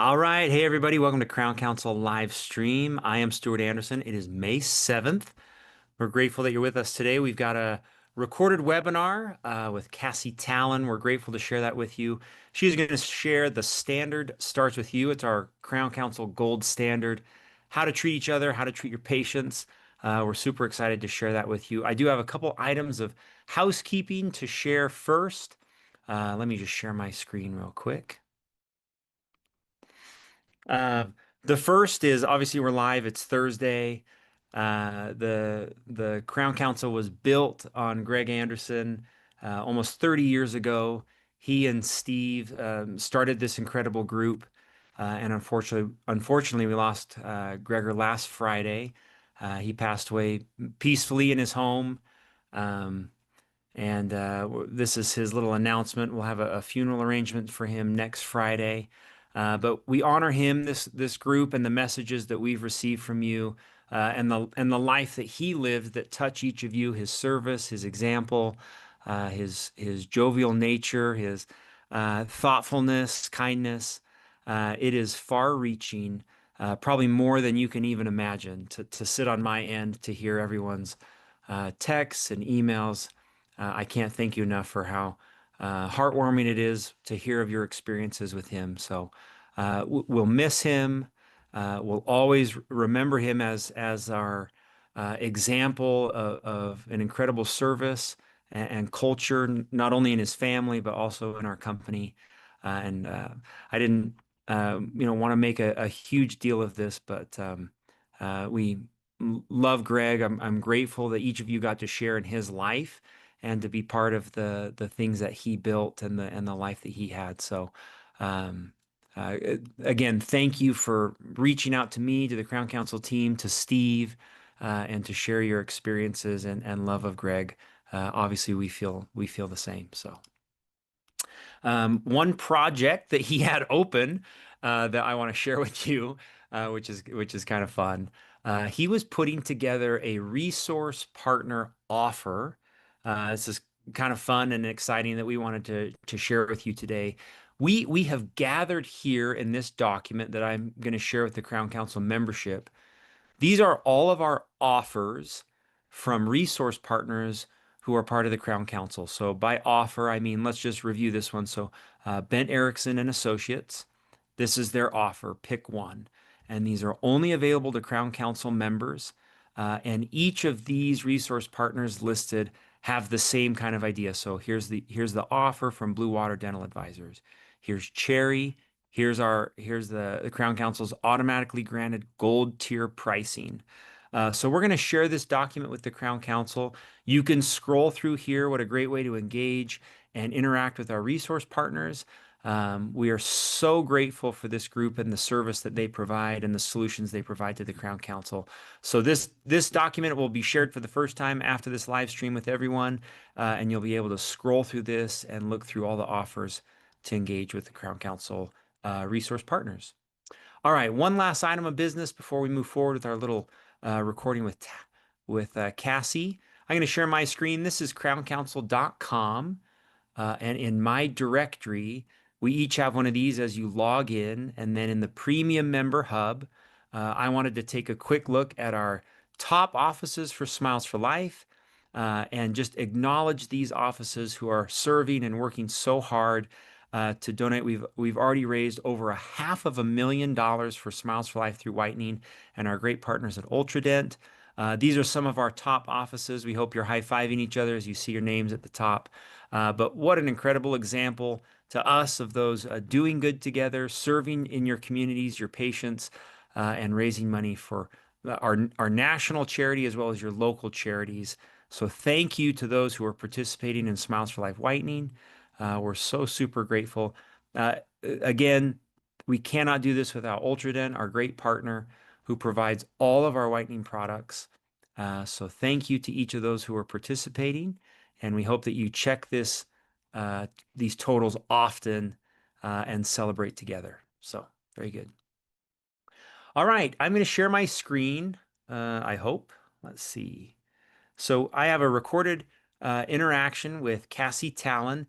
All right. Hey, everybody. Welcome to Crown Council live stream. I am Stuart Anderson. It is May 7th. We're grateful that you're with us today. We've got a recorded webinar with Cassie Talon. We're grateful to share that with you. She's going to share the standard starts with you. It's our Crown Council gold standard, how to treat each other, how to treat your patients. We're super excited to share that with you. I do have a couple items of housekeeping to share first. Let me just share my screen real quick. Uh, the first is obviously we're live. It's Thursday. The Crown Council was built on Greg Anderson almost 30 years ago. He and Steve started this incredible group, and unfortunately, we lost Gregor last Friday. He passed away peacefully in his home. Um, and this is his little announcement. We'll have a funeral arrangement for him next Friday. But we honor him, this group, and the messages that we've received from you, and the life that he lived that touch each of you. His service, his example, his jovial nature, his thoughtfulness, kindness. It is far-reaching, probably more than you can even imagine. To sit on my end to hear everyone's texts and emails. I can't thank you enough for how heartwarming it is to hear of your experiences with him. So we'll miss him. We'll always remember him as our example of an incredible service and culture, not only in his family but also in our company. And I didn't, want to make a huge deal of this, but we love Greg. I'm grateful that each of you got to share in his life and to be part of the things that he built and the life that he had. So, um, uh, again, thank you for reaching out to me, to the Crown Council team, to Steve, and to share your experiences and love of Greg. Obviously, we feel the same. So, one project that he had open that I want to share with you, which is kind of fun. He was putting together a resource partner offer. This is kind of fun and exciting that we wanted to share with you today. We have gathered here in this document that I'm going to share with the Crown Council membership. These are all of our offers from resource partners who are part of the Crown Council. So by offer, I mean, let's just review this one. So Bent Erickson and Associates, this is their offer, pick one. And these are only available to Crown Council members. And each of these resource partners listed have the same kind of idea. So here's the offer from Blue Water Dental Advisors. Here's Cherry. Here's the Crown Council's automatically granted gold tier pricing. So we're going to share this document with the Crown Council. You can scroll through here. What a great way to engage and interact with our resource partners. We are so grateful for this group and the service that they provide and the solutions they provide to the Crown Council. So this document will be shared for the first time after this live stream with everyone, and you'll be able to scroll through this and look through all the offers to engage with the Crown Council resource partners. All right, one last item of business before we move forward with our little recording with Cassie. I'm going to share my screen. This is crowncouncil.com, and in my directory, we each have one of these as you log in, and then in the Premium Member Hub, I wanted to take a quick look at our top offices for Smiles for Life. And just acknowledge these offices who are serving and working so hard to donate. We've already raised over $500,000 for Smiles for Life through whitening and our great partners at Ultradent. These are some of our top offices. We hope you're high-fiving each other as you see your names at the top. But what an incredible example to us of those doing good together, serving in your communities, your patients, and raising money for our national charity as well as your local charities. So thank you to those who are participating in Smiles for Life whitening. We're so super grateful. Again, we cannot do this without Ultradent, our great partner who provides all of our whitening products. So thank you to each of those who are participating, and we hope that you check these totals often and celebrate together. So very good. All right, I'm going to share my screen. I hope. Let's see. So I have a recorded interaction with Cassie Talon.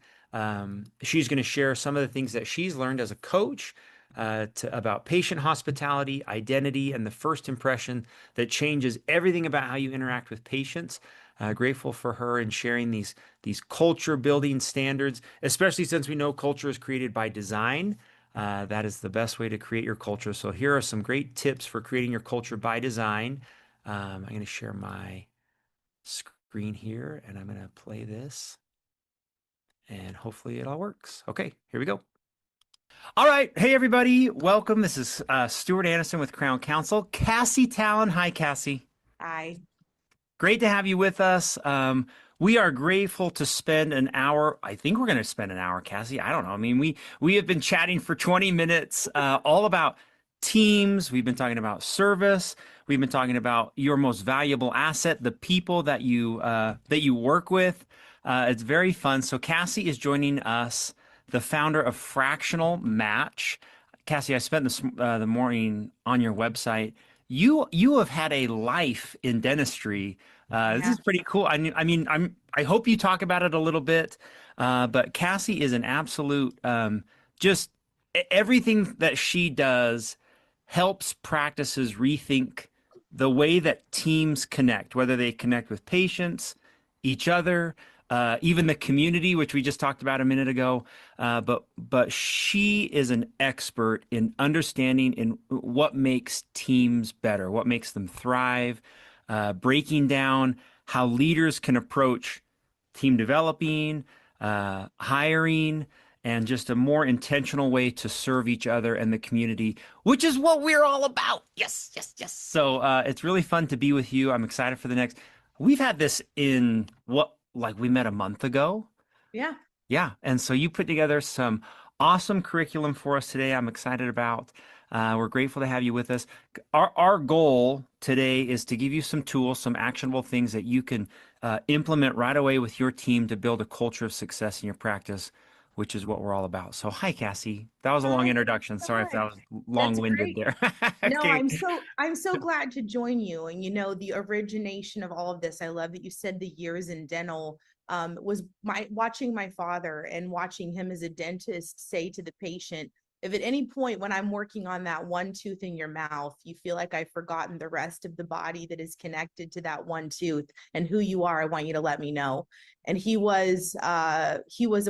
She's going to share some of the things that she's learned as a coach, about patient hospitality, identity, and the first impression that changes everything about how you interact with patients. Grateful for her and sharing these culture building standards, especially since we know culture is created by design. That is the best way to create your culture. So here are some great tips for creating your culture by design. I'm going to share my screen here and I'm going to play this and hopefully it all works. Okay, here we go. All right. Hey, everybody. Welcome. This is Stuart Anderson with Crown Counsel. Cassie Talon. Hi, Cassie. Hi. Great to have you with us. We are grateful to spend an hour. I think we're going to spend an hour, Cassie. I don't know. I mean, we have been chatting for 20 minutes, all about teams. We've been talking about service. We've been talking about your most valuable asset, the people that you work with. It's very fun. So Cassie is joining us, the founder of Fractional Match. Cassie, I spent the morning on your website. You have had a life in dentistry. This Yeah. is pretty cool. I hope you talk about it a little bit. But Cassie is an absolute just everything that she does helps practices rethink the way that teams connect, whether they connect with patients, each other, even the community, which we just talked about a minute ago. But she is an expert in understanding in what makes teams better, what makes them thrive, breaking down how leaders can approach team developing, hiring, and just a more intentional way to serve each other and the community, which is what we're all about. Yes, yes, yes. So it's really fun to be with you. I'm excited for the next. We've had this in like we met a month ago. Yeah. Yeah. And so you put together some awesome curriculum for us today. I'm excited about. We're grateful to have you with us. Our goal today is to give you some tools, some actionable things that you can implement right away with your team to build a culture of success in your practice, which is what we're all about. So, hi, Cassie. That was a long Hi. introduction. Sorry if that was That's long-winded great. there. No, Okay. I'm so glad to join you. And the origination of all of this, I love that you said the years in dental was my watching my father and watching him as a dentist say to the patient, if at any point when I'm working on that one tooth in your mouth, you feel like I've forgotten the rest of the body that is connected to that one tooth and who you are, I want you to let me know. And he was a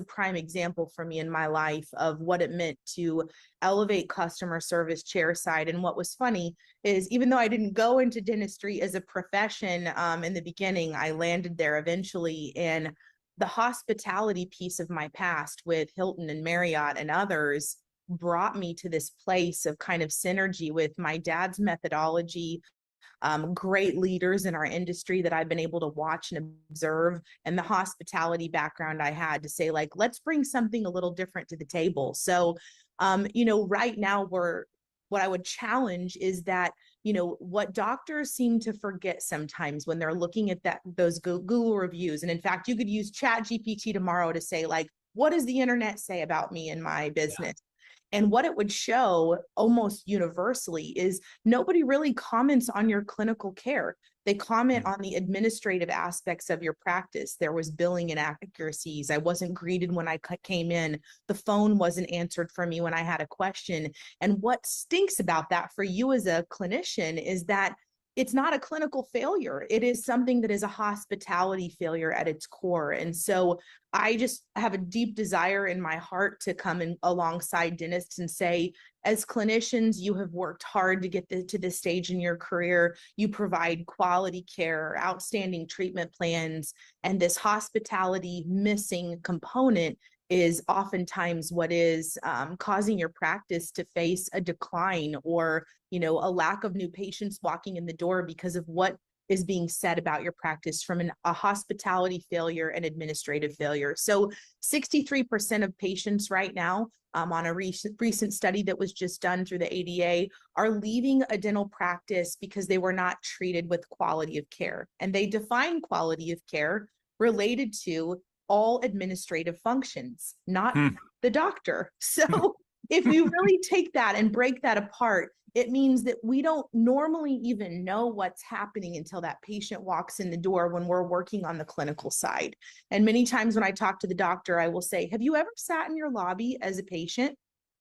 prime example for me in my life of what it meant to elevate customer service chairside. And what was funny is even though I didn't go into dentistry as a profession in the beginning, I landed there eventually. And the hospitality piece of my past with Hilton and Marriott and others brought me to this place of kind of synergy with my dad's methodology, great leaders in our industry that I've been able to watch and observe, and the hospitality background I had to say, like, let's bring something a little different to the table. So, right now what I would challenge is that, what doctors seem to forget sometimes when they're looking at those Google reviews. And in fact, you could use Chat GPT tomorrow to say, like, what does the internet say about me and my business? And what it would show almost universally is nobody really comments on your clinical care. They comment on the administrative aspects of your practice. There was billing inaccuracies. I wasn't greeted when I came in. The phone wasn't answered for me when I had a question. And what stinks about that for you as a clinician is that it's not a clinical failure. It is something that is a hospitality failure at its core. And so I just have a deep desire in my heart to come in alongside dentists and say, as clinicians, you have worked hard to get to this stage in your career. You provide quality care, outstanding treatment plans, and this hospitality missing component is oftentimes what is causing your practice to face a decline or a lack of new patients walking in the door because of what is being said about your practice from a hospitality failure and administrative failure. So 63% of patients right now, on a recent study that was just done through the ADA, are leaving a dental practice because they were not treated with quality of care. And they define quality of care related to all administrative functions, not the doctor. So if we really take that and break that apart, it means that we don't normally even know what's happening until that patient walks in the door when we're working on the clinical side. And many times when I talk to the doctor, I will say, have you ever sat in your lobby as a patient?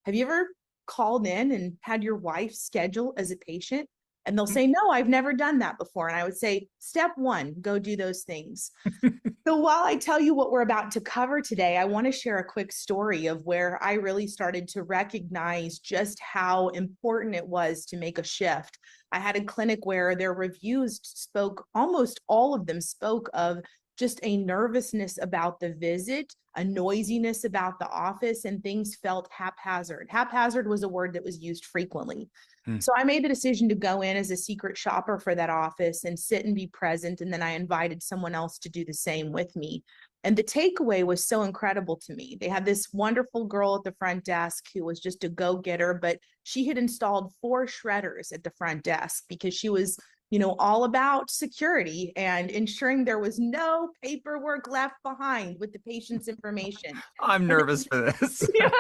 Have you ever called in and had your wife schedule as a patient? And they'll say, no, I've never done that before. And I would say, step one, go do those things. So while I tell you what we're about to cover today, I want to share a quick story of where I really started to recognize just how important it was to make a shift. I had a clinic where their reviews spoke, almost all of them spoke of just a nervousness about the visit, a noisiness about the office, and things felt haphazard. Haphazard was a word that was used frequently. Hmm. So I made the decision to go in as a secret shopper for that office and sit and be present. And then I invited someone else to do the same with me. And the takeaway was so incredible to me. They had this wonderful girl at the front desk who was just a go-getter, but she had installed 4 shredders at the front desk because she was, all about security and ensuring there was no paperwork left behind with the patient's information. I'm nervous for this. Yeah.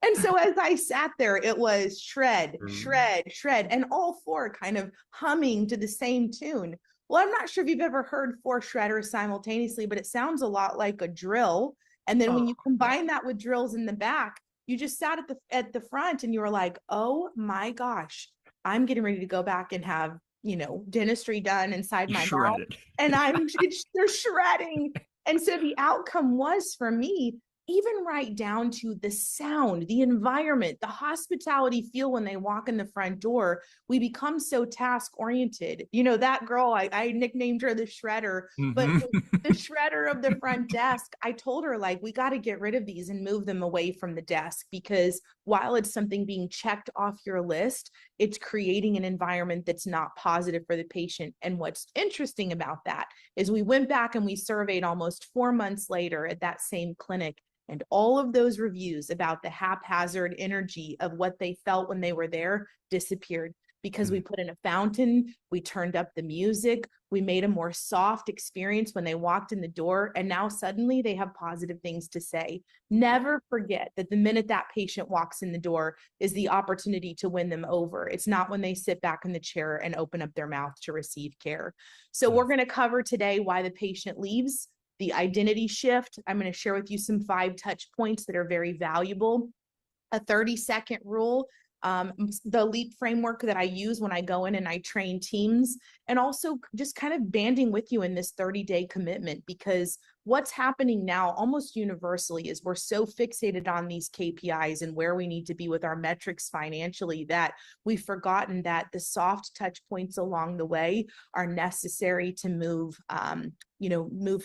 And so as I sat there, it was shred, Mm. shred, shred, and all 4 kind of humming to the same tune. Well, I'm not sure if you've ever heard 4 shredders simultaneously, but it sounds a lot like a drill. And then when you combine that with drills in the back, you just sat at the front and you were like, oh my gosh, I'm getting ready to go back and have, dentistry done inside my mouth. Shredded. And they're shredding. And so the outcome was for me, even right down to the sound, the environment, the hospitality feel when they walk in the front door, we become so task oriented. That girl, I nicknamed her the shredder, but the shredder of the front desk, I told her, like, we got to get rid of these and move them away from the desk, because while it's something being checked off your list, it's creating an environment that's not positive for the patient. And what's interesting about that is we went back and we surveyed almost 4 months later at that same clinic, and all of those reviews about the haphazard energy of what they felt when they were there disappeared, because we put in a fountain, we turned up the music, we made a more soft experience when they walked in the door, and now suddenly they have positive things to say. Never forget that the minute that patient walks in the door is the opportunity to win them over. It's not when they sit back in the chair and open up their mouth to receive care. So we're going to cover today why the patient leaves, the identity shift. I'm going to share with you some 5 touch points that are very valuable, a 30-second rule, the LEAP framework that I use when I go in and I train teams, and also just kind of banding with you in this 30-day commitment, because what's happening now almost universally is we're so fixated on these KPIs and where we need to be with our metrics financially that we've forgotten that the soft touch points along the way are necessary to move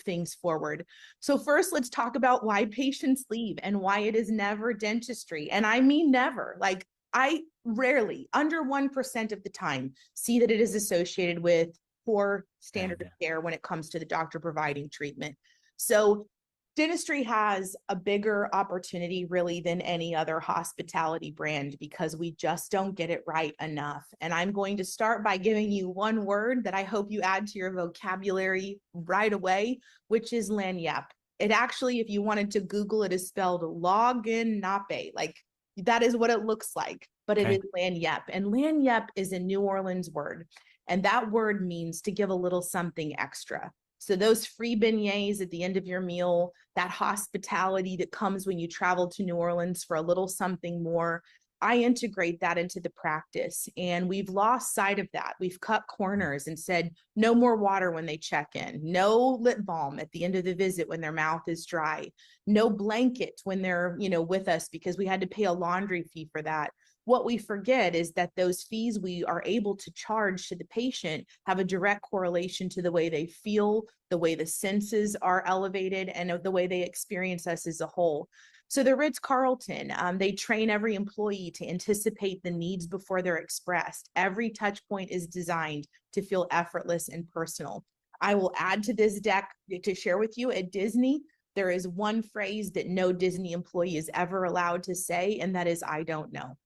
things forward. So first, let's talk about why patients leave and why it is never dentistry. And I mean never. Like, I rarely, under 1% of the time, see that it is associated with poor standard of care when it comes to the doctor providing treatment. So dentistry has a bigger opportunity really than any other hospitality brand, because we just don't get it right enough. And I'm going to start by giving you one word that I hope you add to your vocabulary right away, which is lagniappe. It actually, if you wanted to Google it, is spelled login-nappe. Like, that is what it looks like, but it is lagniappe. And lagniappe is a New Orleans word. And that word means to give a little something extra. So those free beignets at the end of your meal, that hospitality that comes when you travel to New Orleans for a little something more, I integrate that into the practice. And we've lost sight of that. We've cut corners and said, no more water when they check in, no lip balm at the end of the visit when their mouth is dry, no blanket when they're, with us, because we had to pay a laundry fee for that. What we forget is that those fees we are able to charge to the patient have a direct correlation to the way they feel, the way the senses are elevated, and the way they experience us as a whole. So the Ritz-Carlton, they train every employee to anticipate the needs before they're expressed. Every touch point is designed to feel effortless and personal. I will add to this deck to share with you, at Disney, there is one phrase that no Disney employee is ever allowed to say, and that is, I don't know.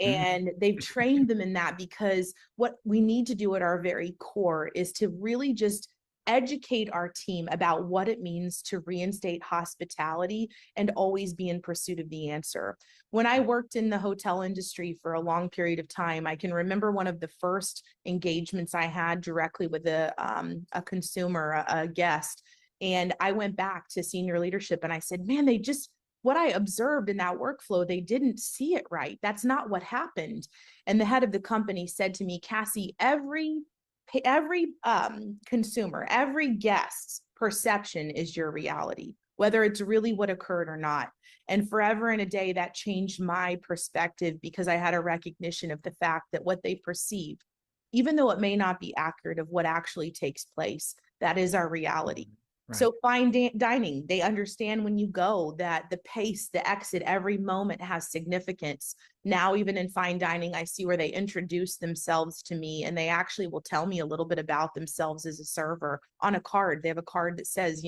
And they've trained them in that, because what we need to do at our very core is to really just educate our team about what it means to reinstate hospitality and always be in pursuit of the answer. When I worked in the hotel industry for a long period of time, I can remember one of the first engagements I had directly with a consumer, a guest. And I went back to senior leadership and I said, man, they just what I observed in that workflow, they didn't see it right. That's not what happened. And the head of the company said to me, Cassie, every consumer, every guest's perception is your reality, whether it's really what occurred or not. And forever and a day, that changed my perspective because I had a recognition of the fact that what they perceive, even though it may not be accurate of what actually takes place, that is our reality. Right. So fine dining, they understand when you go that the pace, the exit, every moment has significance. Now, even in fine dining, I see where they introduce themselves to me and they actually will tell me a little bit about themselves as a server on a card. They have a card that says,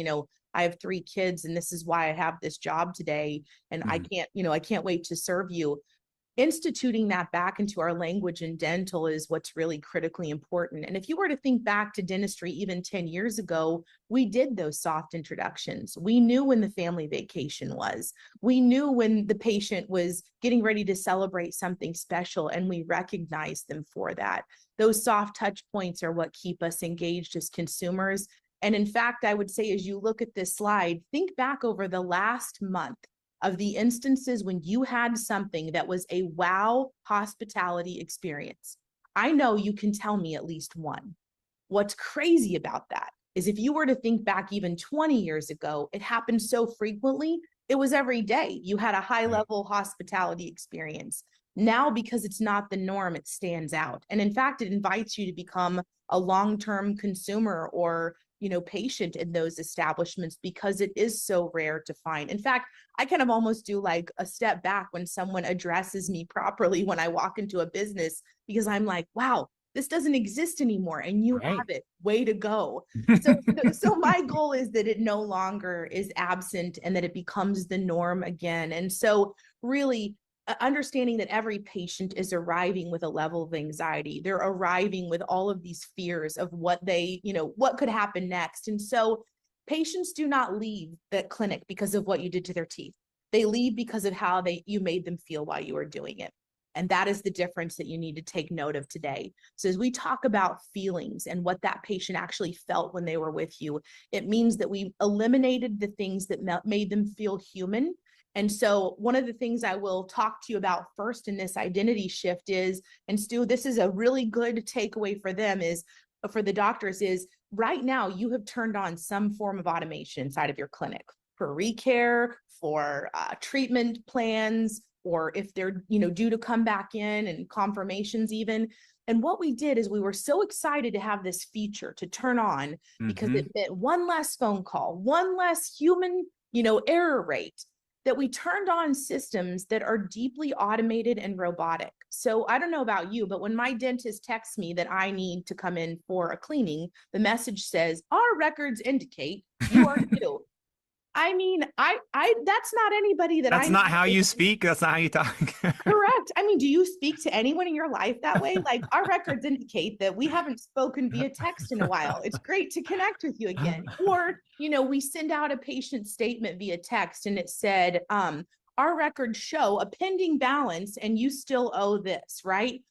I have 3 kids and this is why I have this job today. And I can't wait to serve you. Instituting that back into our language in dental is what's really critically important. And if you were to think back to dentistry even 10 years ago, we did those soft introductions. We knew when the family vacation was. We knew when the patient was getting ready to celebrate something special, and we recognized them for that. Those soft touch points are what keep us engaged as consumers. And in fact, I would say, as you look at this slide, think back over the last month of the instances when you had something that was a wow hospitality experience. I know you can tell me at least one. What's crazy about that is if you were to think back even 20 years ago, it happened so frequently, it was every day. You had a high level hospitality experience. Now, because it's not the norm, it stands out. And in fact, it invites you to become a long-term consumer or patient in those establishments because it is so rare to find. In fact, I kind of almost do like a step back when someone addresses me properly when I walk into a business, because I'm like, wow, this doesn't exist anymore and you have it. Way to go. So my goal is that it no longer is absent and that it becomes the norm again. And so really understanding that every patient is arriving with a level of anxiety. They're arriving with all of these fears of what what could happen next. And so patients do not leave the clinic because of what you did to their teeth. They leave because of how you made them feel while you were doing it. And that is the difference that you need to take note of today. So as we talk about feelings and what that patient actually felt when they were with you, it means that we eliminated the things that made them feel human. And so one of the things I will talk to you about first in this identity shift is, and Stu, this is a really good takeaway for them, is for the doctors, is right now you have turned on some form of automation inside of your clinic for recare, for treatment plans, or if they're due to come back in, and confirmations even. And what we did is we were so excited to have this feature to turn on because it meant one less phone call, one less human error rate, that we turned on systems that are deeply automated and robotic. So I don't know about you, but when my dentist texts me that I need to come in for a cleaning, the message says, our records indicate you are due. I mean, I that's not anybody That's not how you with. speak. That's not how you talk. Correct. I mean, do you speak to anyone in your life that way? Like, our records indicate that we haven't spoken via text in a while. It's great to connect with you again. Or, we send out a patient statement via text and it said, our records show a pending balance and you still owe this, right?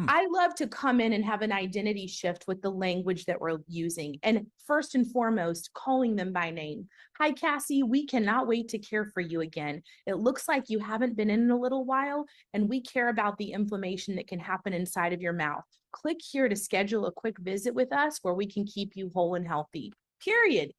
I love to come in and have an identity shift with the language that we're using. And first and foremost, calling them by name. Hi, Cassie, we cannot wait to care for you again. It looks like you haven't been in a little while, and we care about the inflammation that can happen inside of your mouth. Click here to schedule a quick visit with us where we can keep you whole and healthy, period.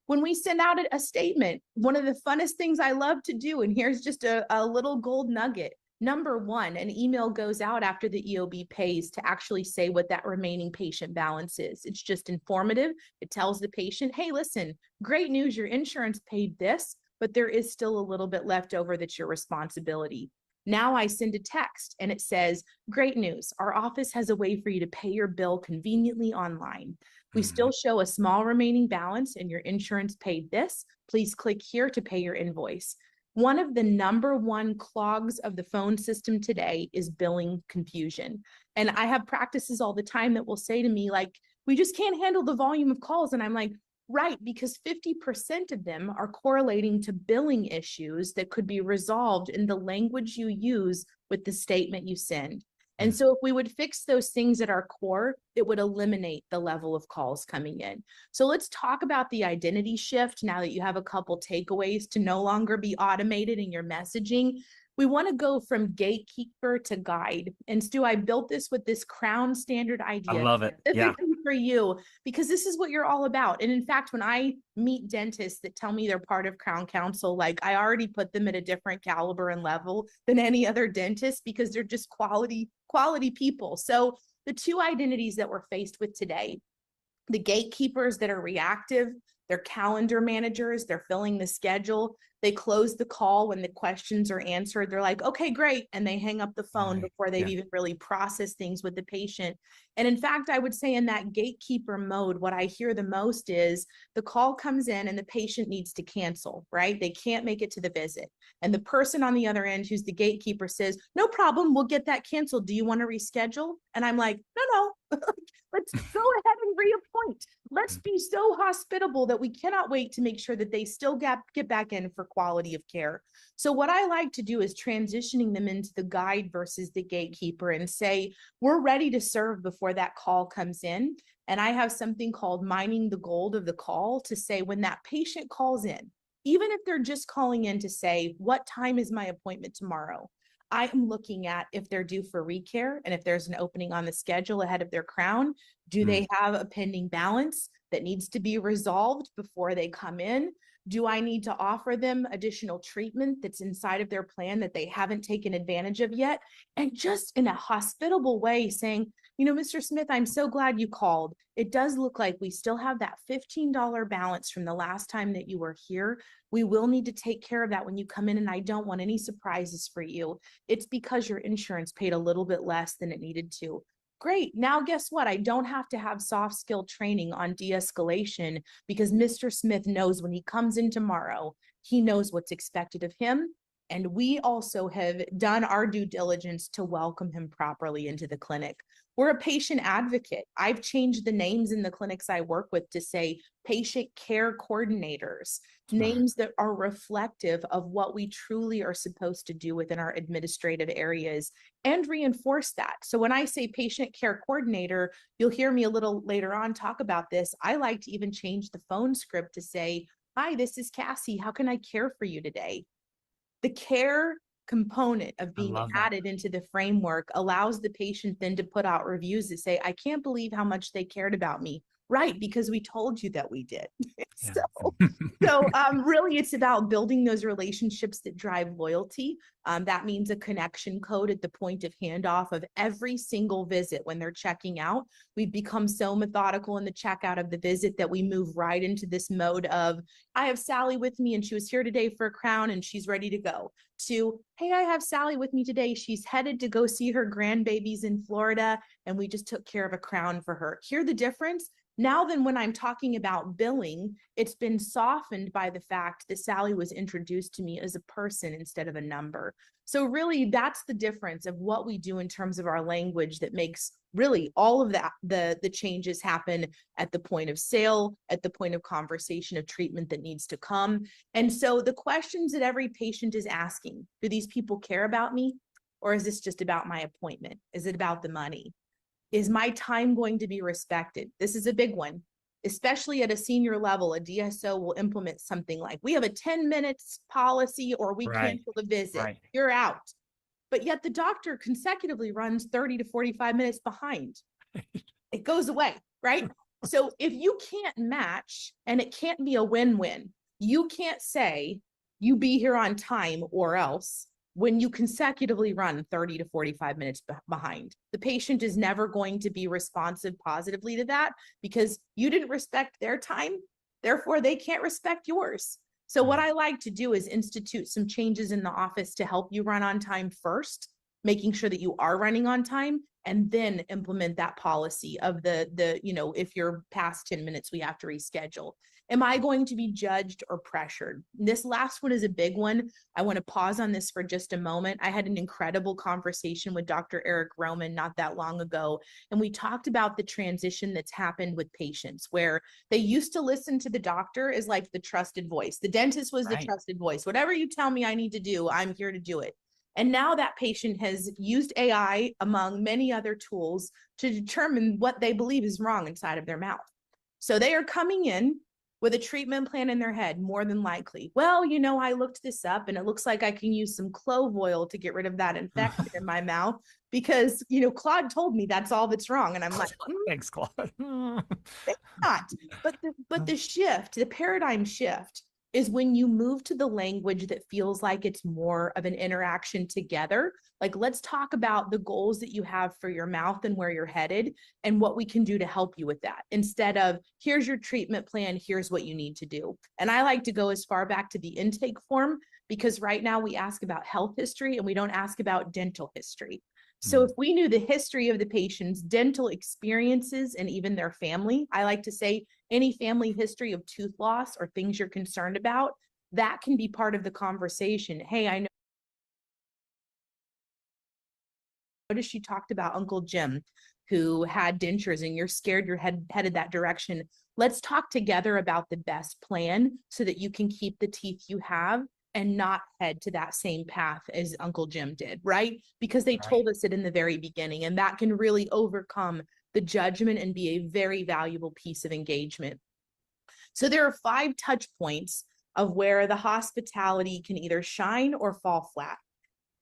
When we send out a statement, one of the funnest things I love to do, and here's just a little gold nugget. Number one, an email goes out after the EOB pays to actually say what that remaining patient balance is. It's just informative. It tells the patient, hey, listen, great news, your insurance paid this, but there is still a little bit left over that's your responsibility. Now I send a text and it says, great news, our office has a way for you to pay your bill conveniently online. We still show a small remaining balance and your insurance paid this. Please click here to pay your invoice. One of the number one clogs of the phone system today is billing confusion. And I have practices all the time that will say to me, like, we just can't handle the volume of calls. And I'm like, right, because 50% of them are correlating to billing issues that could be resolved in the language you use with the statement you send. And so if we would fix those things at our core, it would eliminate the level of calls coming in. So let's talk about the identity shift now that you have a couple takeaways to no longer be automated in your messaging. We want to go from gatekeeper to guide. And Stu, I built this with this Crown Standard I idea love it. Yeah. specifically for you, because this is what you're all about. And in fact, when I meet dentists that tell me they're part of Crown Council, like I already put them at a different caliber and level than any other dentist because they're just quality people. So the two identities that we're faced with today, the gatekeepers that are reactive, they're calendar managers, they're filling the schedule. They close the call when the questions are answered. They're like, okay, great. And they hang up the phone Right. before they've Yeah. even really processed things with the patient. And in fact, I would say in that gatekeeper mode, what I hear the most is the call comes in and the patient needs to cancel, right? They can't make it to the visit. And the person on the other end, who's the gatekeeper, says, no problem, we'll get that canceled. Do you want to reschedule? And I'm like, no. Let's go ahead and reappoint. Let's be so hospitable that we cannot wait to make sure that they still get back in for quality of care. So what I like to do is transitioning them into the guide versus the gatekeeper and say, we're ready to serve before that call comes in. And I have something called mining the gold of the call to say when that patient calls in, even if they're just calling in to say, what time is my appointment tomorrow? I am looking at if they're due for recare and if there's an opening on the schedule ahead of their crown. Do they have a pending balance that needs to be resolved before they come in? Do I need to offer them additional treatment that's inside of their plan that they haven't taken advantage of yet? And just in a hospitable way saying, you know, Mr. Smith, I'm so glad you called. It does look like we still have that $15 balance from the last time that you were here. We will need to take care of that when you come in, and I don't want any surprises for you. It's because your insurance paid a little bit less than it needed to. Great. Now, guess what? I don't have to have soft skill training on de-escalation because Mr. Smith knows when he comes in tomorrow, he knows what's expected of him. And we also have done our due diligence to welcome him properly into the clinic. We're a patient advocate. I've changed the names in the clinics I work with to say patient care coordinators, names that are reflective of what we truly are supposed to do within our administrative areas and reinforce that. So when I say patient care coordinator, you'll hear me a little later on talk about this. I like to even change the phone script to say, hi, this is Cassie. How can I care for you today? The care component of being added into the framework allows the patient then to put out reviews that say, I can't believe how much they cared about me. Right, because we told you that we did. So really it's about building those relationships that drive loyalty. That means a connection code at the point of handoff of every single visit when they're checking out. We've become so methodical in the checkout of the visit that we move right into this mode of, I have Sally with me and she was here today for a crown and she's ready to go, to, hey, I have Sally with me today. She's headed to go see her grandbabies in Florida and we just took care of a crown for her. Hear the difference? Now then, when I'm talking about billing, it's been softened by the fact that Sally was introduced to me as a person instead of a number. So really, that's the difference of what we do in terms of our language that makes really all of that, the changes happen at the point of sale, at the point of conversation of treatment that needs to come. And so the questions that every patient is asking, do these people care about me? Or is this just about my appointment? Is it about the money? Is my time going to be respected? This is a big one, especially at a senior level. A DSO will implement something like, we have a 10 minutes policy or we cancel the visit. You're out. But yet the doctor consecutively runs 30 to 45 minutes behind. It goes away, right? So if you can't match, and it can't be a win-win, you can't say you be here on time or else, when you consecutively run 30 to 45 minutes behind. The patient is never going to be responsive positively to that because you didn't respect their time, therefore they can't respect yours. So what I like to do is institute some changes in the office to help you run on time first, making sure that you are running on time, and then implement that policy of the you know, if you're past 10 minutes, we have to reschedule. Am I going to be judged or pressured? This last one is a big one. I want to pause on this for just a moment. I had an incredible conversation with Dr. Eric Roman not that long ago, and we talked about the transition that's happened with patients where they used to listen to the doctor as like the trusted voice. The dentist was the trusted voice. Whatever you tell me I need to do, I'm here to do it. And now that patient has used AI among many other tools to determine what they believe is wrong inside of their mouth. So they are coming in with a treatment plan in their head, more than likely. Well, I looked this up and it looks like I can use some clove oil to get rid of that infection in my mouth because, Claude told me that's all that's wrong. And I'm like, Thanks, Claude. not. But the shift, the paradigm shift is when you move to the language that feels like it's more of an interaction together. Like, let's talk about the goals that you have for your mouth and where you're headed and what we can do to help you with that, instead of here's your treatment plan, here's what you need to do. And I like to go as far back to the intake form, because right now we ask about health history and we don't ask about dental history. So if we knew the history of the patient's dental experiences and even their family, I like to say any family history of tooth loss or things you're concerned about, that can be part of the conversation. Hey, I noticed you talked about Uncle Jim who had dentures and you're scared you're headed that direction. Let's talk together about the best plan so that you can keep the teeth you have and not head to that same path as Uncle Jim did, right? Because they told us it in the very beginning, and that can really overcome the judgment and be a very valuable piece of engagement. So there are 5 touch points of where the hospitality can either shine or fall flat.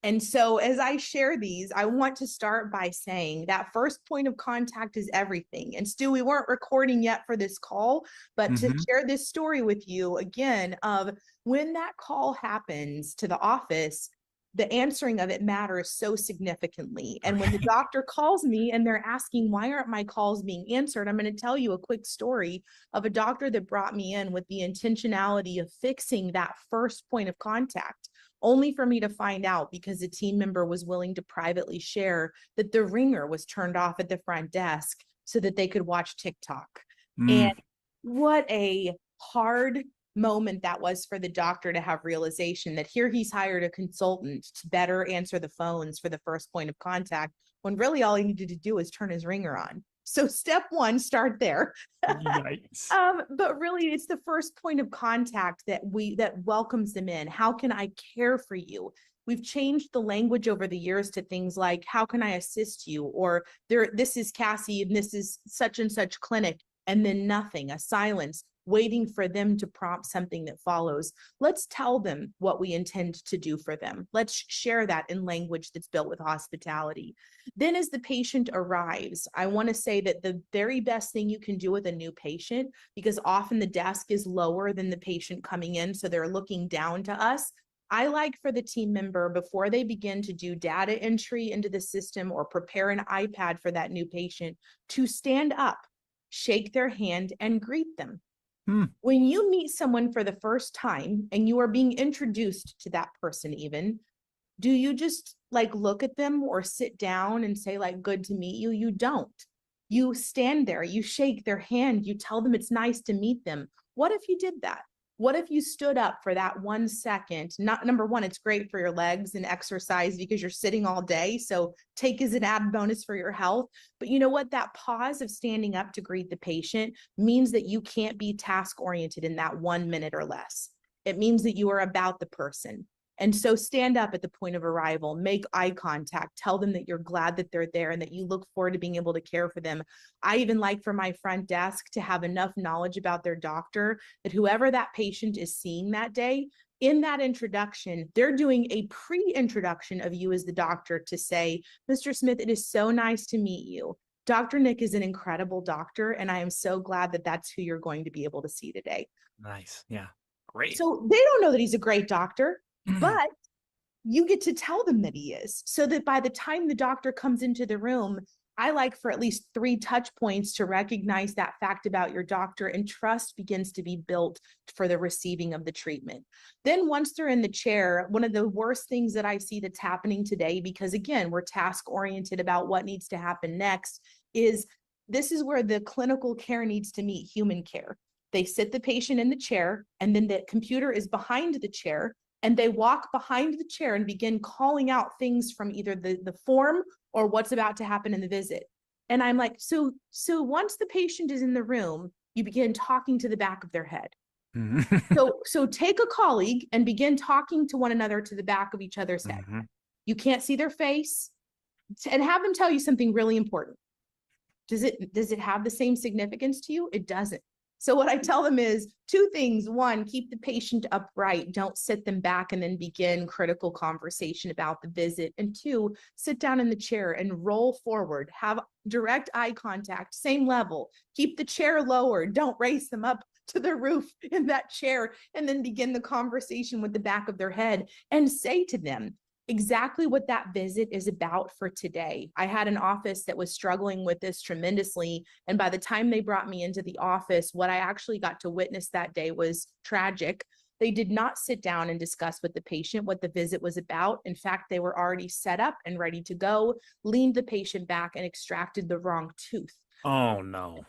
And so as I share these, I want to start by saying that first point of contact is everything. And Stu, we weren't recording yet for this call, but to share this story with you again of when that call happens to the office, the answering of it matters so significantly. And when the doctor calls me and they're asking, why aren't my calls being answered? I'm going to tell you a quick story of a doctor that brought me in with the intentionality of fixing that first point of contact, only for me to find out because a team member was willing to privately share that the ringer was turned off at the front desk so that they could watch TikTok. And what a hard moment that was for the doctor to have realization that here he's hired a consultant to better answer the phones for the first point of contact, when really all he needed to do was turn his ringer on. So step 1, start there. Yikes. But really it's the first point of contact that welcomes them in. How can I care for you? We've changed the language over the years to things like, how can I assist you? Or this is Cassie and this is such and such clinic. And then nothing, a silence, waiting for them to prompt something that follows. Let's tell them what we intend to do for them. Let's share that in language that's built with hospitality. Then as the patient arrives, I want to say that the very best thing you can do with a new patient, because often the desk is lower than the patient coming in, so they're looking down to us. I like for the team member, before they begin to do data entry into the system or prepare an iPad for that new patient, to stand up, shake their hand, and greet them. When you meet someone for the first time and you are being introduced to that person, even, do you just look at them or sit down and say good to meet you? You don't. You stand there, you shake their hand, you tell them it's nice to meet them. What if you did that? What if you stood up for that 1 second? Not, number one, it's great for your legs and exercise because you're sitting all day. So take as an added bonus for your health. But you know what? That pause of standing up to greet the patient means that you can't be task oriented in that 1 minute or less. It means that you are about the person. And so stand up at the point of arrival, make eye contact, tell them that you're glad that they're there and that you look forward to being able to care for them. I even like for my front desk to have enough knowledge about their doctor that whoever that patient is seeing that day, in that introduction, they're doing a pre-introduction of you as the doctor to say, Mr. Smith, it is so nice to meet you. Dr. Nick is an incredible doctor, and I am so glad that that's who you're going to be able to see today. Nice. Yeah. Great. So they don't know that he's a great doctor, but you get to tell them that he is, so that by the time the doctor comes into the room, I like for at least 3 touch points to recognize that fact about your doctor, and trust begins to be built for the receiving of the treatment. Then once they're in the chair, one of the worst things that I see that's happening today, because again, we're task oriented about what needs to happen next, is this is where the clinical care needs to meet human care. They sit the patient in the chair, and then the computer is behind the chair, and they walk behind the chair and begin calling out things from either the form or what's about to happen in the visit. And I'm like, so once the patient is in the room, you begin talking to the back of their head. So take a colleague and begin talking to one another to the back of each other's head. You can't see their face, and have them tell you something really important. Does it have the same significance to you? It doesn't. So what I tell them is two things. One, keep the patient upright. Don't sit them back and then begin critical conversation about the visit. And two, sit down in the chair and roll forward. Have direct eye contact, same level. Keep the chair lower. Don't raise them up to the roof in that chair, and then begin the conversation with the back of their head and say to them exactly what that visit is about for today. I had an office that was struggling with this tremendously. And by the time they brought me into the office, what I actually got to witness that day was tragic. They did not sit down and discuss with the patient what the visit was about. In fact, they were already set up and ready to go, leaned the patient back and extracted the wrong tooth. Oh, no.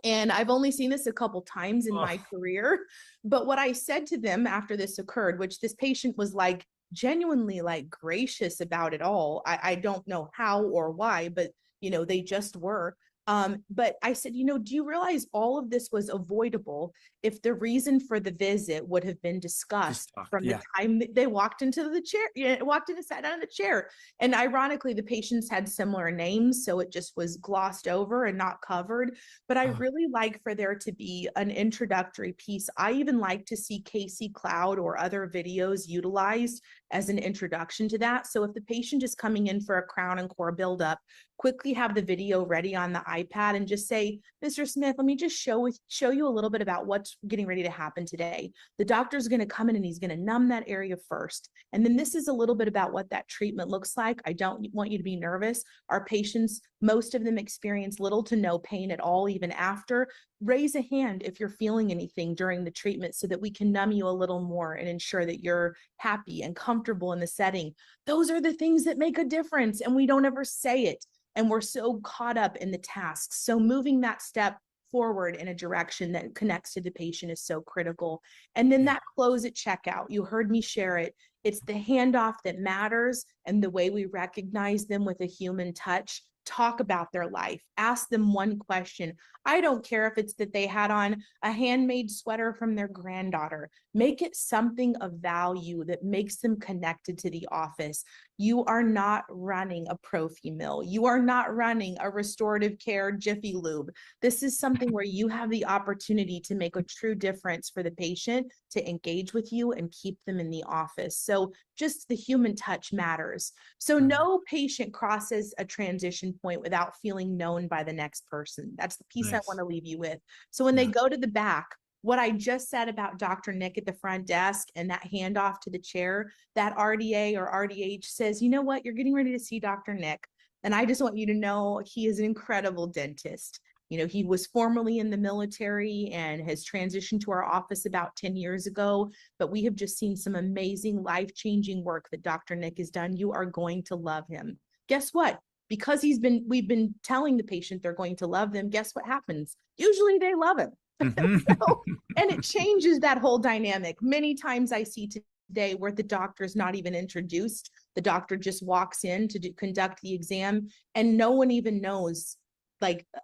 And I've only seen this a couple times in my Ugh. career. But what I said to them after this occurred, which this patient was like genuinely like gracious about it all. I don't know how or why, but they just were. But I said, do you realize all of this was avoidable if the reason for the visit would have been discussed from the time that they walked into the chair, walked in and sat down in the chair. And ironically, the patients had similar names, so it just was glossed over and not covered. But I really like for there to be an introductory piece. I even like to see Casey Cloud or other videos utilized as an introduction to that. So if the patient is coming in for a crown and core buildup, quickly have the video ready on the iPad and just say, Mr. Smith, let me just show you a little bit about what's getting ready to happen today. The doctor's going to come in and he's going to numb that area first. And then this is a little bit about what that treatment looks like. I don't want you to be nervous. Our patients, most of them experience little to no pain at all, even after. Raise a hand if you're feeling anything during the treatment so that we can numb you a little more and ensure that you're happy and comfortable in the setting. Those are the things that make a difference, and we don't ever say it. And we're so caught up in the tasks. So moving that step forward in a direction that connects to the patient is so critical. And then that close at checkout, you heard me share it. It's the handoff that matters, and the way we recognize them with a human touch. Talk about their life. Ask them one question. I don't care if it's that they had on a handmade sweater from their granddaughter. Make it something of value that makes them connected to the office. You are not running a Profi mill. You are not running a restorative care Jiffy Lube. This is something where you have the opportunity to make a true difference for the patient, to engage with you and keep them in the office. So just the human touch matters. So no patient crosses a transition point without feeling known by the next person. That's the piece I want to leave you with. So when they go to the back, what I just said about Dr. Nick at the front desk and that handoff to the chair, that RDA or RDH says, you know what, you're getting ready to see Dr. Nick. And I just want you to know he is an incredible dentist. He was formerly in the military and has transitioned to our office about 10 years ago, but we have just seen some amazing life-changing work that Dr. Nick has done. You are going to love him. Guess what? Because we've been telling the patient they're going to love them, guess what happens? Usually they love him. And it changes that whole dynamic. Many times I see today where the doctor's not even introduced. The doctor just walks in to conduct the exam, and no one even knows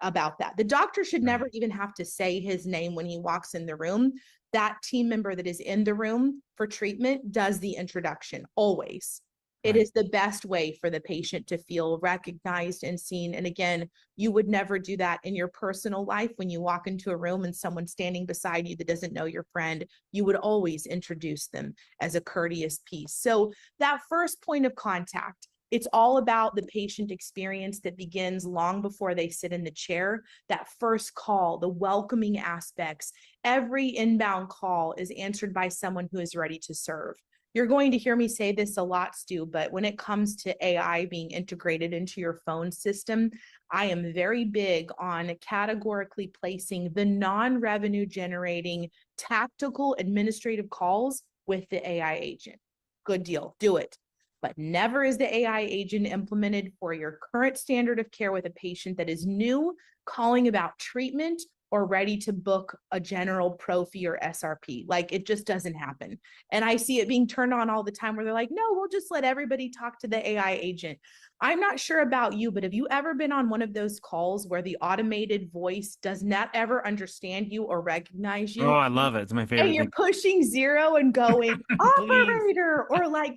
about that. The doctor should never even have to say his name when he walks in the room. That team member that is in the room for treatment does the introduction always. It is the best way for the patient to feel recognized and seen. And again, you would never do that in your personal life. When you walk into a room and someone's standing beside you that doesn't know your friend, you would always introduce them as a courteous piece. So that first point of contact, it's all about the patient experience that begins long before they sit in the chair. That first call, the welcoming aspects, every inbound call is answered by someone who is ready to serve. You're going to hear me say this a lot, Stu, but when it comes to AI being integrated into your phone system, I am very big on categorically placing the non-revenue generating tactical administrative calls with the AI agent. Good deal, do it. But never is the AI agent implemented for your current standard of care with a patient that is new, calling about treatment or ready to book a general prophy or SRP. Like it just doesn't happen. And I see it being turned on all the time where they're like, no, we'll just let everybody talk to the AI agent. I'm not sure about you, but have you ever been on one of those calls where the automated voice does not ever understand you or recognize Oh, you? I love it. It's my And favorite you're thing. pushing zero and going Please. operator or like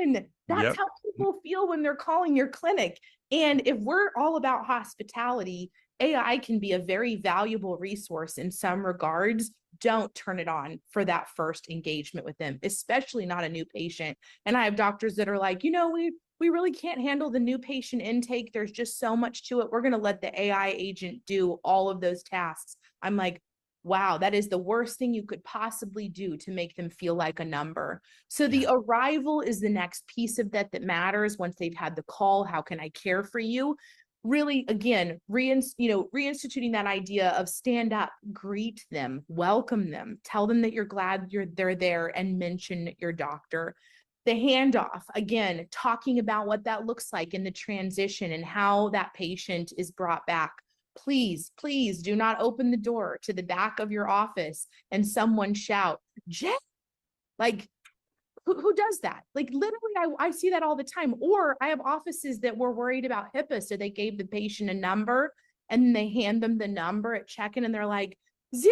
human. That's Yep. how people feel when they're calling your clinic. And if we're all about hospitality, AI can be a very valuable resource in some regards. Don't turn it on for that first engagement with them, especially not a new patient. And I have doctors that are like, we really can't handle the new patient intake. There's just so much to it. We're going to let the AI agent do all of those tasks. I'm like, wow, that is the worst thing you could possibly do to make them feel like a number. So the Yeah. arrival is the next piece of that matters. Once they've had the call, how can I care for you? Really, again, reinstituting that idea of stand up, greet them, welcome them, tell them that you're glad they're there, and mention your doctor. The handoff, again, talking about what that looks like in the transition and how that patient is brought back. Please, please do not open the door to the back of your office and someone shout, Jen, like who does that? Like literally, I see that all the time. Or I have offices that were worried about HIPAA. So they gave the patient a number and they hand them the number at check-in and they're like, 001.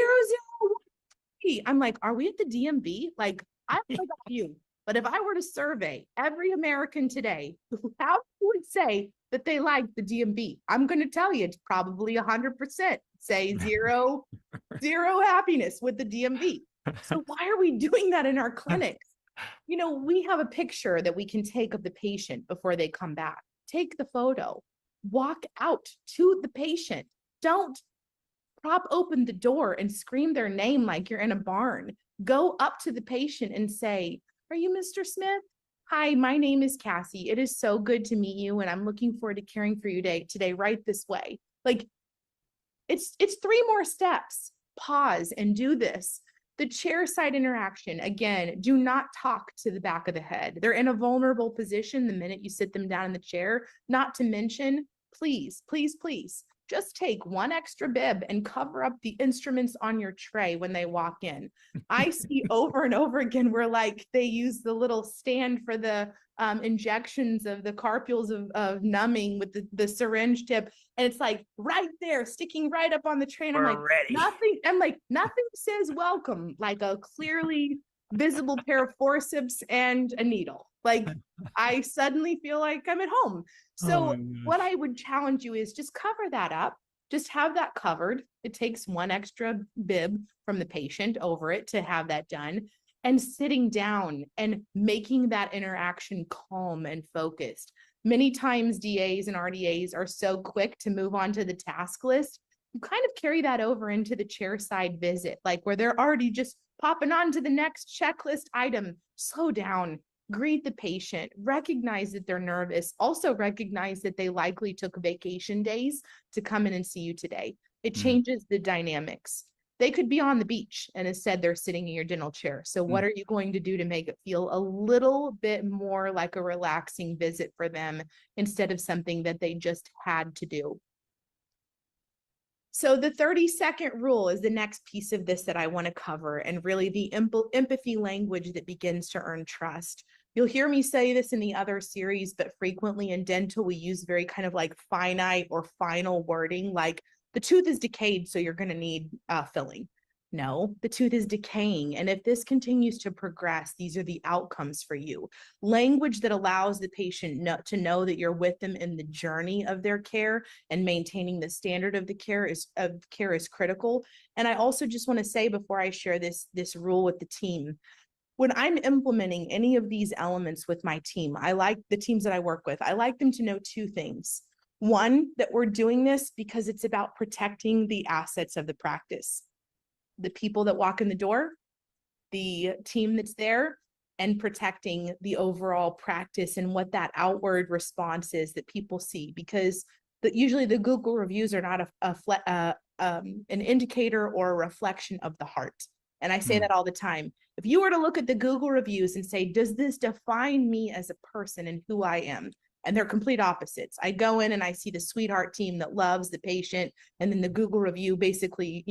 I'm like, are we at the DMV? Like, I don't know about you, but if I were to survey every American today, how would say that they like the DMV? I'm going to tell you, it's probably 100% say zero happiness with the DMV. So why are we doing that in our clinics? We have a picture that we can take of the patient before they come back. Take the photo, walk out to the patient. Don't prop open the door and scream their name like you're in a barn. Go up to the patient and say, are you Mr. Smith? Hi, my name is Cassie. It is so good to meet you, and I'm looking forward to caring for you today right this way. Like, it's 3 more steps. Pause and do this. The chair side interaction, again, do not talk to the back of the head. They're in a vulnerable position the minute you sit them down in the chair. Not to mention, please, please, please, just take 1 extra bib and cover up the instruments on your tray when they walk in. I see over and over again where like they use the little stand for the injections of the carpules of numbing with the syringe tip. And it's like right there, sticking right up on the tray. And We're ready. nothing says welcome like a clearly visible pair of forceps and a needle. Like I suddenly feel like I'm at home. So what I would challenge you is just cover that up. Just have that covered. It takes 1 extra bib from the patient over it to have that done. And sitting down and making that interaction calm and focused. Many times DAs and RDAs are so quick to move on to the task list. You kind of carry that over into the chair side visit, like where they're already just popping on to the next checklist item. Slow down, greet the patient, recognize that they're nervous, also recognize that they likely took vacation days to come in and see you today. It changes the dynamics. They could be on the beach and instead they're sitting in your dental chair. So what are you going to do to make it feel a little bit more like a relaxing visit for them instead of something that they just had to do? So the 30-second rule is the next piece of this that I want to cover, and really the empathy language that begins to earn trust. You'll hear me say this in the other series, but frequently in dental, we use very kind of like finite or final wording, like the tooth is decayed, so you're going to need filling. No, the tooth is decaying. And if this continues to progress, these are the outcomes for you. Language that allows the patient to know that you're with them in the journey of their care and maintaining the standard of the care is critical. And I also just want to say before I share this rule with the team, when I'm implementing any of these elements with my team, I like the teams that I work with, I like them to know 2 things. 1, that we're doing this because it's about protecting the assets of the practice. The people that walk in the door, the team that's there, and protecting the overall practice and what that outward response is that people see. Because usually the Google reviews are not an indicator or a reflection of the heart. And I say that all the time. If you were to look at the Google reviews and say, does this define me as a person and who I am? and they're complete opposites. I go in and I see the sweetheart team that loves the patient, and then the Google review basically,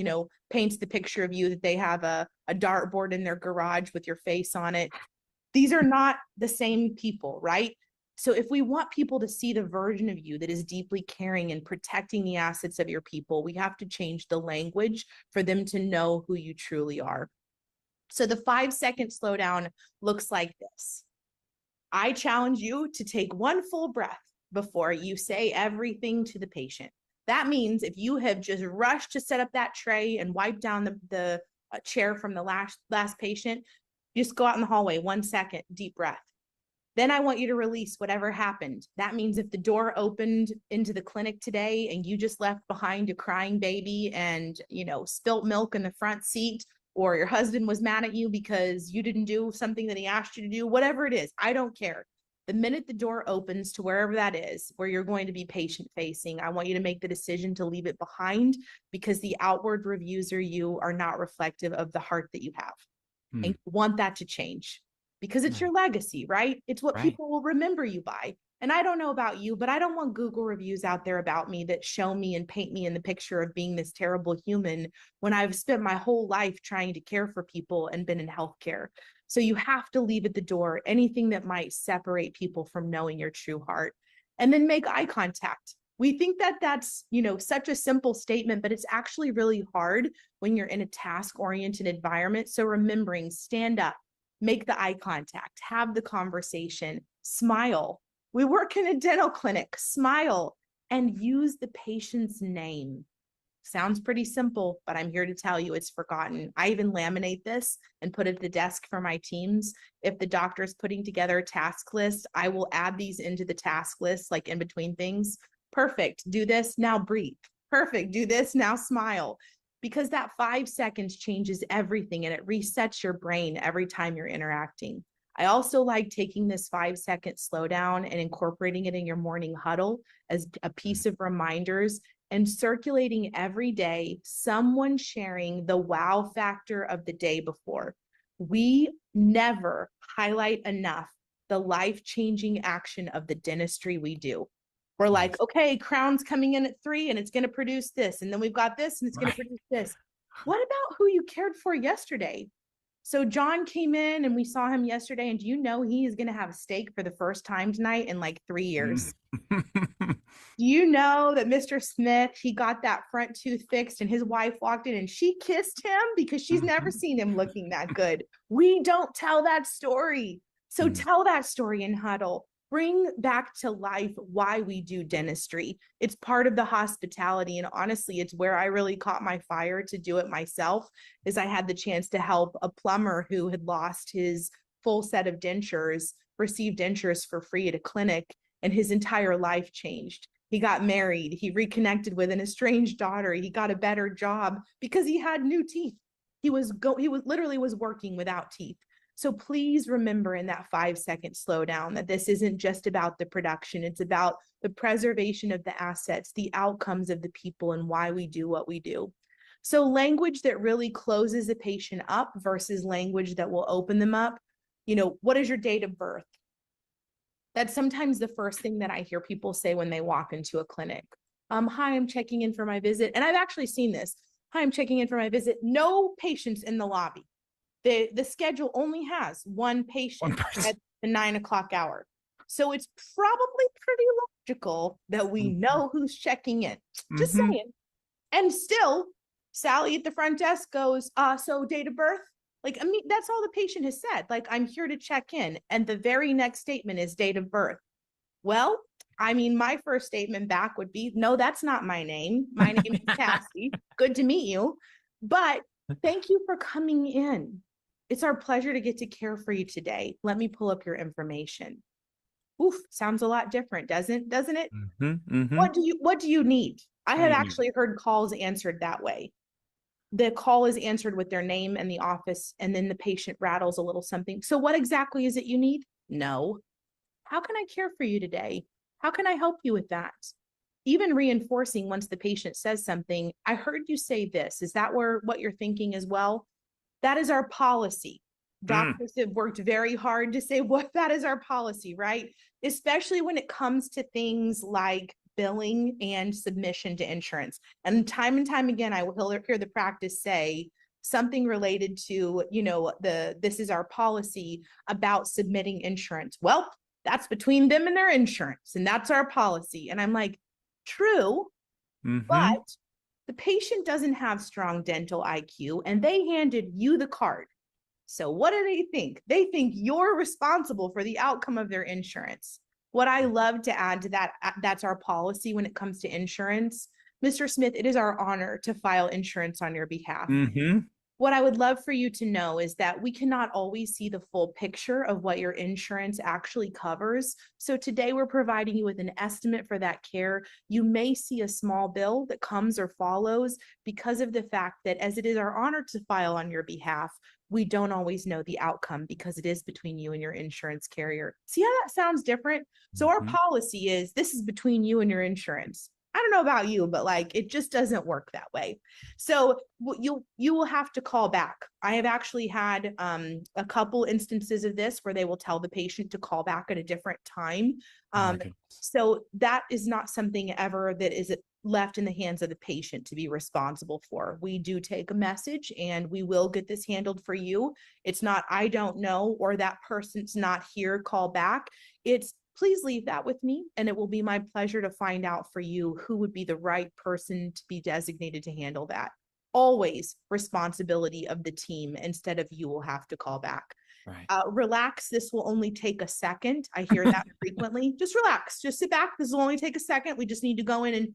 paints the picture of you that they have a dartboard in their garage with your face on it. These are not the same people, right? So if we want people to see the version of you that is deeply caring and protecting the assets of your people, we have to change the language for them to know who you truly are. So the 5-second slowdown looks like this. I challenge you to take one full breath before you say everything to the patient. That means if you have just rushed to set up that tray and wipe down the chair from the last patient, just go out in the hallway, 1 second, deep breath. Then I want you to release whatever happened. That means if the door opened into the clinic today and you just left behind a crying baby and, spilt milk in the front seat, or your husband was mad at you because you didn't do something that he asked you to do, whatever it is, I don't care. The minute the door opens to wherever that is, where you're going to be patient facing, I want you to make the decision to leave it behind, because the outward reviews of you are not reflective of the heart that you have. And you want that to change, because it's your legacy, right? It's what people will remember you by. And I don't know about you, but I don't want Google reviews out there about me that show me and paint me in the picture of being this terrible human when I've spent my whole life trying to care for people and been in healthcare. So you have to leave at the door anything that might separate people from knowing your true heart, and then make eye contact. We think that that's, such a simple statement, but it's actually really hard when you're in a task-oriented environment. So remembering, stand up, make the eye contact, have the conversation, smile. We work in a dental clinic, smile, and use the patient's name. Sounds pretty simple, but I'm here to tell you it's forgotten. I even laminate this and put it at the desk for my teams. If the doctor is putting together a task list, I will add these into the task list, like in between things. Perfect, do this, now breathe. Perfect, do this, now smile. Because that 5 seconds changes everything, and it resets your brain every time you're interacting. I also like taking this 5-second slowdown and incorporating it in your morning huddle as a piece of reminders, and circulating every day, someone sharing the wow factor of the day before. We never highlight enough the life-changing action of the dentistry we do. We're like, okay, Crown's coming in at 3 and it's going to produce this. And then we've got this and it's going to produce this. What about who you cared for yesterday? So John came in and we saw him yesterday. And do you know he is going to have a steak for the first time tonight in like 3 years? Do you know that Mr. Smith, he got that front tooth fixed and his wife walked in and she kissed him because she's never seen him looking that good? We don't tell that story. So tell that story in huddle. Bring back to life why we do dentistry. It's part of the hospitality. And honestly, it's where I really caught my fire to do it myself, is I had the chance to help a plumber who had lost his full set of dentures, receive dentures for free at a clinic, and his entire life changed. He got married. He reconnected with an estranged daughter. He got a better job because he had new teeth. He literally was working without teeth. So please remember in that 5-second slowdown that this isn't just about the production. It's about the preservation of the assets, the outcomes of the people, and why we do what we do. So language that really closes a patient up versus language that will open them up. What is your date of birth? That's sometimes the first thing that I hear people say when they walk into a clinic. Hi, I'm checking in for my visit. And I've actually seen this. Hi, I'm checking in for my visit. No patients in the lobby. The schedule only has one patient at the 9 o'clock hour. So it's probably pretty logical that we know who's checking in. Just saying. And still, Sally at the front desk goes, so date of birth? That's all the patient has said. I'm here to check in. And the very next statement is date of birth. Well, my first statement back would be, no, that's not my name. My name is Cassie. Good to meet you. But thank you for coming in. It's our pleasure to get to care for you today. Let me pull up your information. Oof, sounds a lot different, doesn't it? What do you need? I have actually heard calls answered that way. The call is answered with their name and the office, and then the patient rattles a little something. So what exactly is it you need? No. How can I care for you today? How can I help you with that? Even reinforcing once the patient says something, I heard you say this. Is that what you're thinking as well? That is our policy. Mm. Doctors have worked very hard to say what that is our policy, right? Especially when it comes to things like billing and submission to insurance. And time again, I will hear the practice say something related to, this is our policy about submitting insurance. Well, that's between them and their insurance, and that's our policy. And I'm like, true, Mm-hmm. but the patient doesn't have strong dental IQ and they handed you the card. So what do they think? They think you're responsible for the outcome of their insurance. What I love to add to that, that's our policy when it comes to insurance. Mr. Smith, it is our honor to file insurance on your behalf. Mm-hmm. What I would love for you to know is that we cannot always see the full picture of what your insurance actually covers. So today we're providing you with an estimate for that care. You may see a small bill that comes or follows because of the fact that, as it is our honor to file on your behalf, we don't always know the outcome because it is between you and your insurance carrier. See how that sounds different? So our Mm-hmm. policy is this is between you and your insurance. I don't know about you, but like it just doesn't work that way. So you will have to call back. I have actually had a couple instances of this where they will tell the patient to call back at a different time. Oh my goodness. So that is not something ever that is left in the hands of the patient to be responsible for. We do take a message and we will get this handled for you. It's not, I don't know, or that person's not here, call back. It's, please leave that with me and it will be my pleasure to find out for you who would be the right person to be designated to handle that. Always responsibility of the team instead of you will have to call back. Right. Relax. This will only take a second. I hear that frequently. Just relax. Just sit back. This will only take a second. We just need to go in and,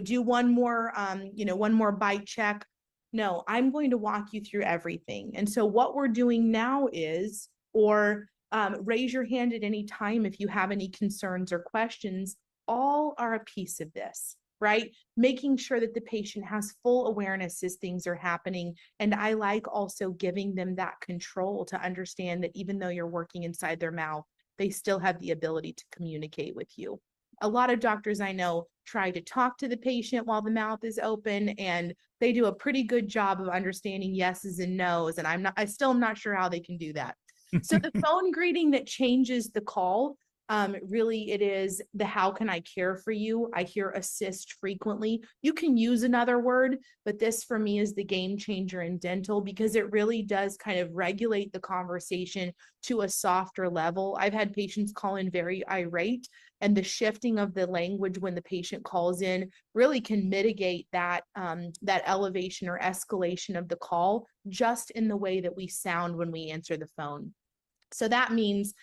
do one more, one more bite check. No, I'm going to walk you through everything. And so what we're doing now is, raise your hand at any time if you have any concerns or questions. All are a piece of this, right? Making sure that the patient has full awareness as things are happening. And I like also giving them that control to understand that even though you're working inside their mouth, they still have the ability to communicate with you. A lot of doctors I know try to talk to the patient while the mouth is open, and they do a pretty good job of understanding yeses and nos. And I still am not sure how they can do that. So the phone greeting that changes the call, really it is the how can I care for you? I hear assist frequently. You can use another word, but this for me is the game changer in dental because it really does kind of regulate the conversation to a softer level. I've had patients call in very irate, and the shifting of the language when the patient calls in really can mitigate that that elevation or escalation of the call just in the way that we sound when we answer the phone. So that means,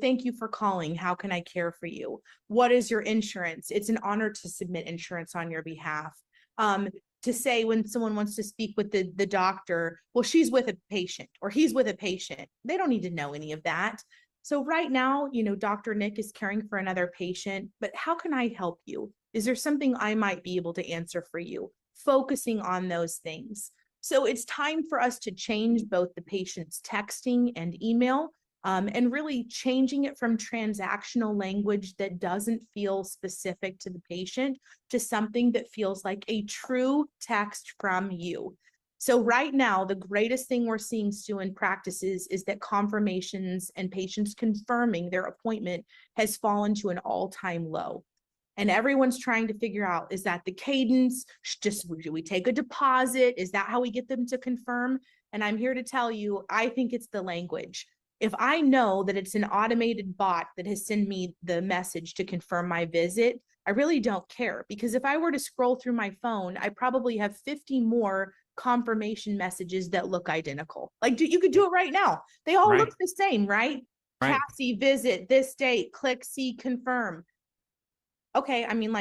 thank you for calling. How can I care for you? What is your insurance? It's an honor to submit insurance on your behalf. To say when someone wants to speak with the doctor, well, she's with a patient or he's with a patient. They don't need to know any of that. So right now, Dr. Nick is caring for another patient, but how can I help you? Is there something I might be able to answer for you? Focusing on those things. So it's time for us to change both the patient's texting and email, and really changing it from transactional language that doesn't feel specific to the patient to something that feels like a true text from you. So right now, the greatest thing we're seeing, Stu, in practices is that confirmations and patients confirming their appointment has fallen to an all-time low. And everyone's trying to figure out, is that the cadence? Do we take a deposit? Is that how we get them to confirm? And I'm here to tell you, I think it's the language. If I know that it's an automated bot that has sent me the message to confirm my visit, I really don't care, because if I were to scroll through my phone, I probably have 50 more confirmation messages that look identical. Like you could do it right now. They all look the same, right? Right. Cassie, visit this date, click see, confirm. Okay, I mean,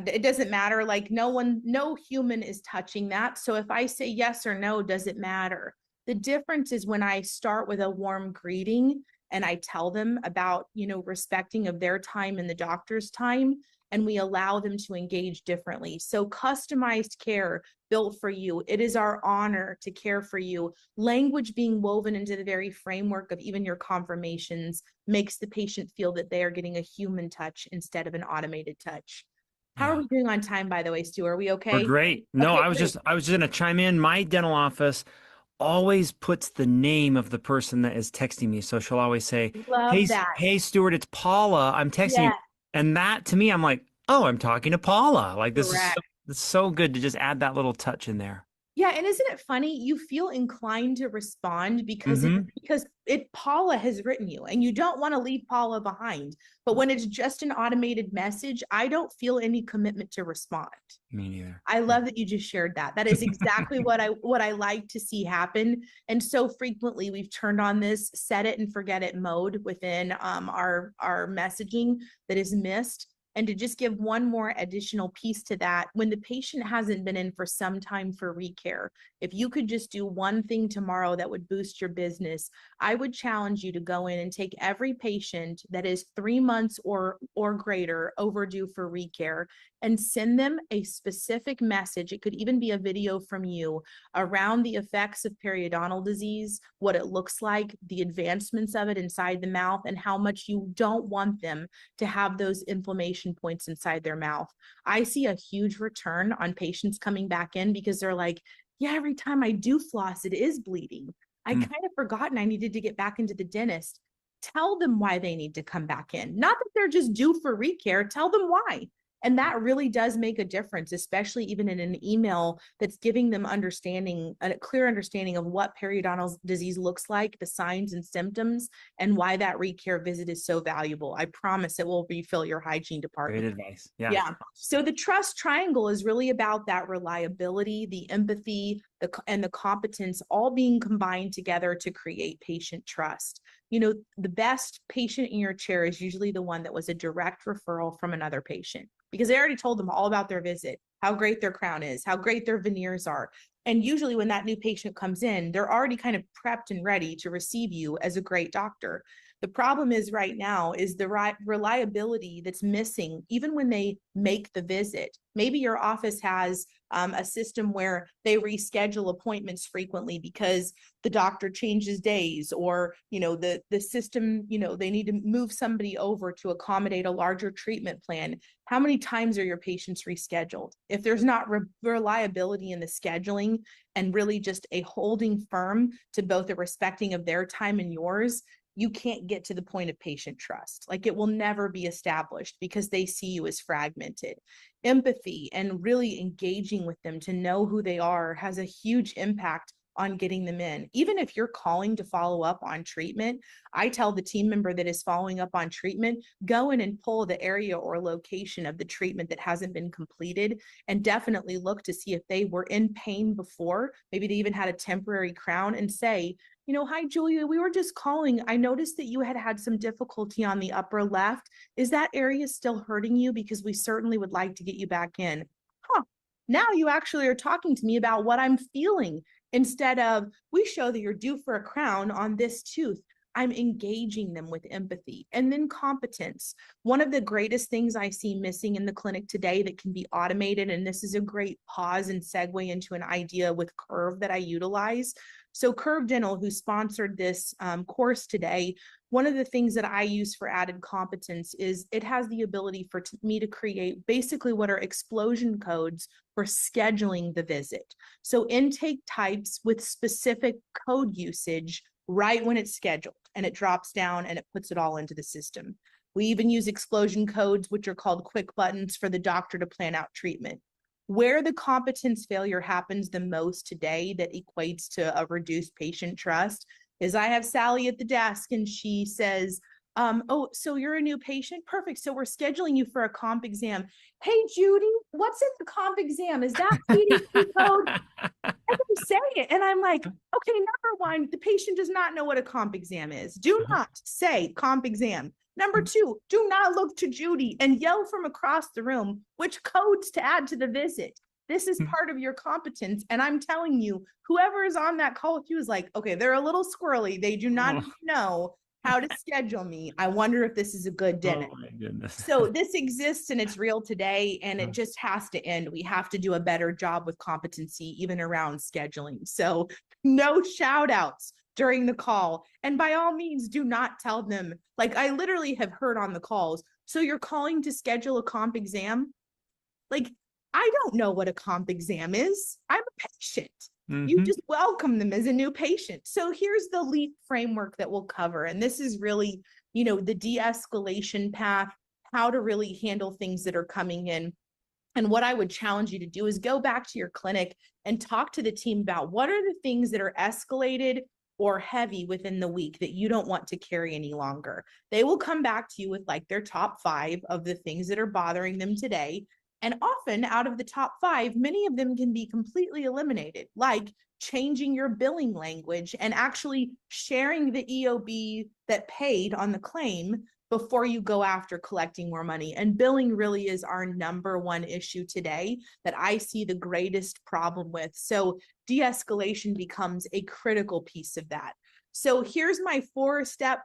it doesn't matter. Like no human is touching that. So if I say yes or no, does it matter? The difference is when I start with a warm greeting and I tell them about, respecting of their time and the doctor's time, and we allow them to engage differently. So customized care built for you. It is our honor to care for you. Language being woven into the very framework of even your confirmations makes the patient feel that they are getting a human touch instead of an automated touch. How are we doing on time, by the way, Stu? Are we okay? We're great. No, Okay, I was great. just going to chime in. My dental office always puts the name of the person that is texting me. So she'll always say, "Hey, Love that. hey, Stuart, it's Paula. I'm texting you." Yeah, And that to me, I'm like, "Oh, I'm talking to Paula." Like this is so, correct. it's so good to just add that little touch in there. Yeah, and isn't it funny? You feel inclined to respond Hmm. because it Paula has written you and you don't want to leave Paula behind. But when it's just an automated message, I don't feel any commitment to respond. Me neither. I Yeah. love that you just shared that. That is exactly what I like to see happen. And so frequently we've turned on this set it and forget it mode within our messaging that is missed. And to just give one more additional piece to that, when the patient hasn't been in for some time for recare, if you could just do one thing tomorrow that would boost your business, I would challenge you to go in and take every patient that is 3 months or greater overdue for recare and send them a specific message. It could even be a video from you around the effects of periodontal disease, what it looks like, the advancements of it inside the mouth, and how much you don't want them to have those inflammation points inside their mouth. I see a huge return on patients coming back in because they're like, yeah, every time I do floss, it is bleeding. I Mm. kind of forgotten I needed to get back into the dentist. Tell them why they need to come back in. Not that they're just due for recare. Tell them why. And that really does make a difference, especially even in an email that's giving them understanding, a clear understanding of what periodontal disease looks like, the signs and symptoms, and why that recare visit is so valuable. I promise it will refill your hygiene Great department. advice. Yeah. Yeah. So the trust triangle is really about that reliability, the empathy, and the competence all being combined together to create patient trust. You know, the best patient in your chair is usually the one that was a direct referral from another patient because they already told them all about their visit, how great their crown is, how great their veneers are. And usually when that new patient comes in, they're already kind of prepped and ready to receive you as a great doctor. The problem is right now is the reliability that's missing, even when they make the visit. Maybe your office has a system where they reschedule appointments frequently because the doctor changes days, or the system, they need to move somebody over to accommodate a larger treatment plan. How many times are your patients rescheduled? If there's not reliability in the scheduling and really just a holding firm to both the respecting of their time and yours, you can't get to the point of patient trust. Like, it will never be established because they see you as fragmented. Empathy and really engaging with them to know who they are has a huge impact on getting them in. Even if you're calling to follow up on treatment, I tell the team member that is following up on treatment, go in and pull the area or location of the treatment that hasn't been completed, and definitely look to see if they were in pain before. Maybe they even had a temporary crown, and say, hi, Julia, we were just calling. I noticed that you had some difficulty on the upper left. Is that area still hurting you? Because we certainly would like to get you back in. Huh. Now you actually are talking to me about what I'm feeling instead of, we show that you're due for a crown on this tooth. I'm engaging them with empathy. And then competence. One of the greatest things I see missing in the clinic today that can be automated, and this is a great pause and segue into an idea with Curve that I utilize. So Curve Dental, who sponsored this course today, one of the things that I use for added competence is it has the ability for me to create basically what are explosion codes for scheduling the visit. So intake types with specific code usage right when it's scheduled, and it drops down and it puts it all into the system. We even use explosion codes, which are called quick buttons, for the doctor to plan out treatment. Where the competence failure happens the most today that equates to a reduced patient trust is, I have Sally at the desk and she says, oh, so you're a new patient? Perfect. So we're scheduling you for a comp exam. Hey, Judy, what's in the comp exam? Is that CDC code? I can say it. And I'm like, okay, number one, the patient does not know what a comp exam is. Do not say comp exam. Number two, do not look to Judy and yell from across the room which codes to add to the visit. This is part of your competence. And I'm telling you, whoever is on that call with you is like, okay, they're a little squirrely. They do not know how to schedule me. I wonder if this is a good dentist. Oh my goodness. So this exists and it's real today, and it just has to end. We have to do a better job with competency, even around scheduling. So no shout outs during the call. And by all means, do not tell them, like I literally have heard on the calls, so you're calling to schedule a comp exam? Like, I don't know what a comp exam is. I'm a patient. You Hmm. just welcome them as a new patient. So here's the LEAP framework that we'll cover. And this is really, the de-escalation path, how to really handle things that are coming in. And what I would challenge you to do is go back to your clinic and talk to the team about what are the things that are escalated or heavy within the week that you don't want to carry any longer. They will come back to you with like their top 5 of the things that are bothering them today. And often out of the top 5, many of them can be completely eliminated, like changing your billing language and actually sharing the EOB that paid on the claim before you go after collecting more money. And billing really is our number one issue today that I see the greatest problem with. So de-escalation becomes a critical piece of that. So here's my 4-step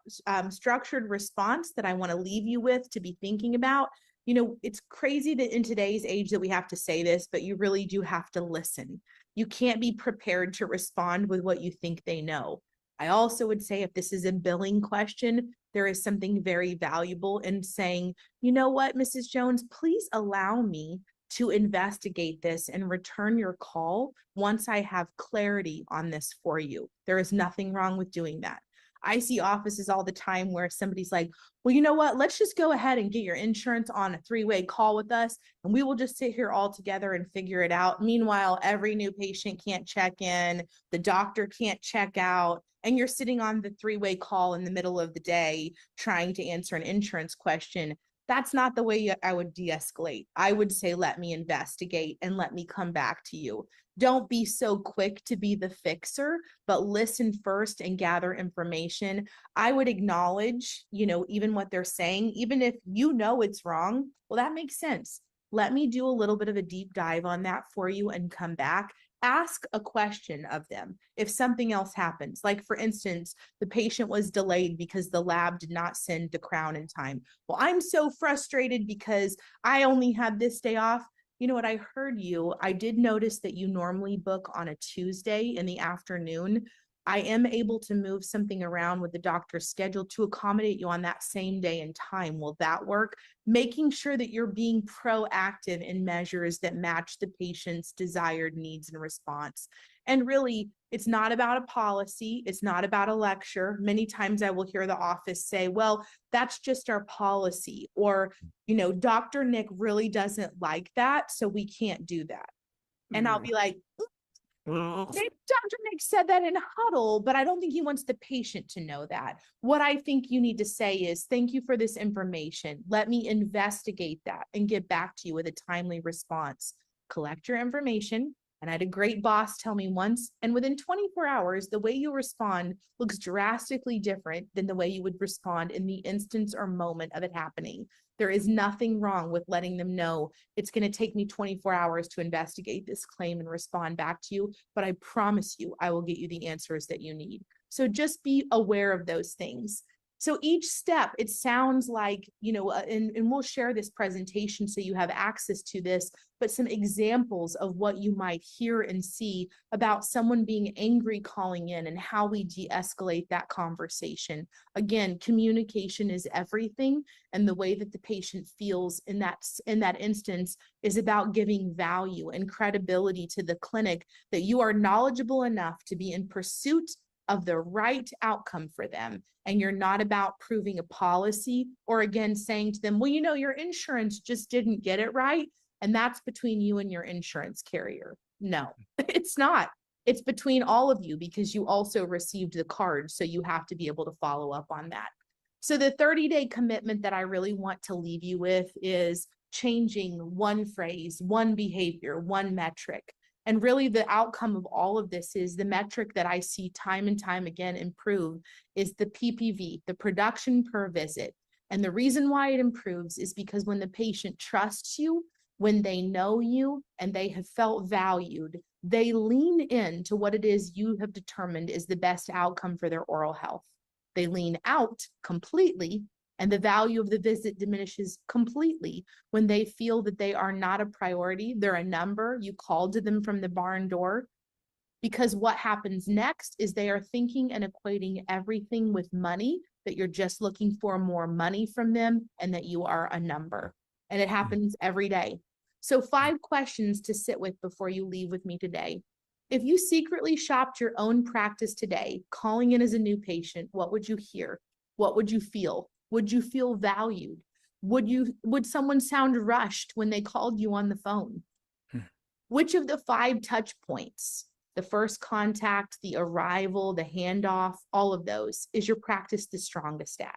structured response that I want to leave you with to be thinking about. It's crazy that in today's age that we have to say this, but you really do have to listen. You can't be prepared to respond with what you think they know. I also would say if this is a billing question, there is something very valuable in saying, you know what, Mrs. Jones, please allow me to investigate this and return your call once I have clarity on this for you. There is nothing wrong with doing that. I see offices all the time where somebody's like, well, you know what? Let's just go ahead and get your insurance on a 3-way call with us, and we will just sit here all together and figure it out. Meanwhile, every new patient can't check in, the doctor can't check out, and you're sitting on the 3-way call in the middle of the day trying to answer an insurance question. That's not the way I would de-escalate. I would say, let me investigate and let me come back to you. Don't be so quick to be the fixer, but listen first and gather information. I would acknowledge, even what they're saying, even if it's wrong. Well, that makes sense. Let me do a little bit of a deep dive on that for you and come back. Ask a question of them if something else happens. Like, for instance, the patient was delayed because the lab did not send the crown in time. Well, I'm so frustrated because I only had this day off. You know what? I heard you. I did notice that you normally book on a Tuesday in the afternoon. I am able to move something around with the doctor's schedule to accommodate you on that same day and time. Will that work? Making sure that you're being proactive in measures that match the patient's desired needs and response. And really, it's not about a policy. It's not about a lecture. Many times I will hear the office say, well, that's just our policy. Or, Dr. Nick really doesn't like that, so we can't do that. And I'll be like, maybe Dr. Nick said that in huddle, but I don't think he wants the patient to know that. What I think you need to say is, thank you for this information. Let me investigate that and get back to you with a timely response. Collect your information. And I had a great boss tell me once, and within 24 hours, the way you respond looks drastically different than the way you would respond in the instance or moment of it happening. There is nothing wrong with letting them know it's going to take me 24 hours to investigate this claim and respond back to you, but I promise you, I will get you the answers that you need. So just be aware of those things. So each step, it sounds like, and we'll share this presentation so you have access to this, but some examples of what you might hear and see about someone being angry calling in and how we de-escalate that conversation. Again, communication is everything, and the way that the patient feels in that instance is about giving value and credibility to the clinic that you are knowledgeable enough to be in pursuit of the right outcome for them. And you're not about proving a policy or, again, saying to them, well, your insurance just didn't get it right, and that's between you and your insurance carrier. No, it's not. It's between all of you because you also received the card. So you have to be able to follow up on that. So the 30-day commitment that I really want to leave you with is changing one phrase, one behavior, one metric. And really the outcome of all of this is the metric that I see time and time again improve is the PPV, the production per visit. And the reason why it improves is because when the patient trusts you, when they know you and they have felt valued, they lean into what it is you have determined is the best outcome for their oral health. They lean out completely, and the value of the visit diminishes completely when they feel that they are not a priority. They're a number. You called to them from the barn door. Because what happens next is they are thinking and equating everything with money, that you're just looking for more money from them and that you are a number. And it happens every day. So 5 questions to sit with before you leave with me today. If you secretly shopped your own practice today, calling in as a new patient, what would you hear? What would you feel? Would you feel valued? Would someone sound rushed when they called you on the phone? Hmm. Which of the 5 touch points, the first contact, the arrival, the handoff, all of those, is your practice the strongest at?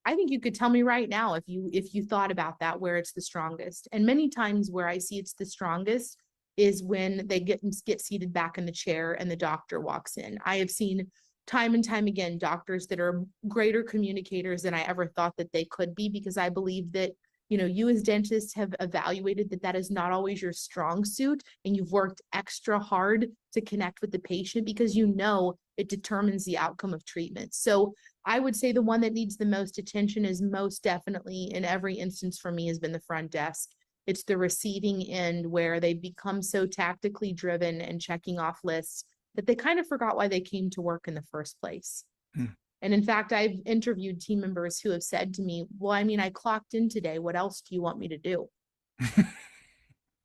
I think you could tell me right now if you thought about that, where it's the strongest. And many times where I see it's the strongest is when they get seated back in the chair and the doctor walks in. I have seen time and time again doctors that are greater communicators than I ever thought that they could be, because I believe that, you know, you as dentists have evaluated that that is not always your strong suit, and you've worked extra hard to connect with the patient because you know it determines the outcome of treatment. So I would say the one that needs the most attention is most definitely, in every instance for me, has been the front desk. It's the receiving end where they become so tactically driven and checking off lists that they kind of forgot why they came to work in the first place. Hmm. And in fact, I've interviewed team members who have said to me, well, I mean, I clocked in today. What else do you want me to do?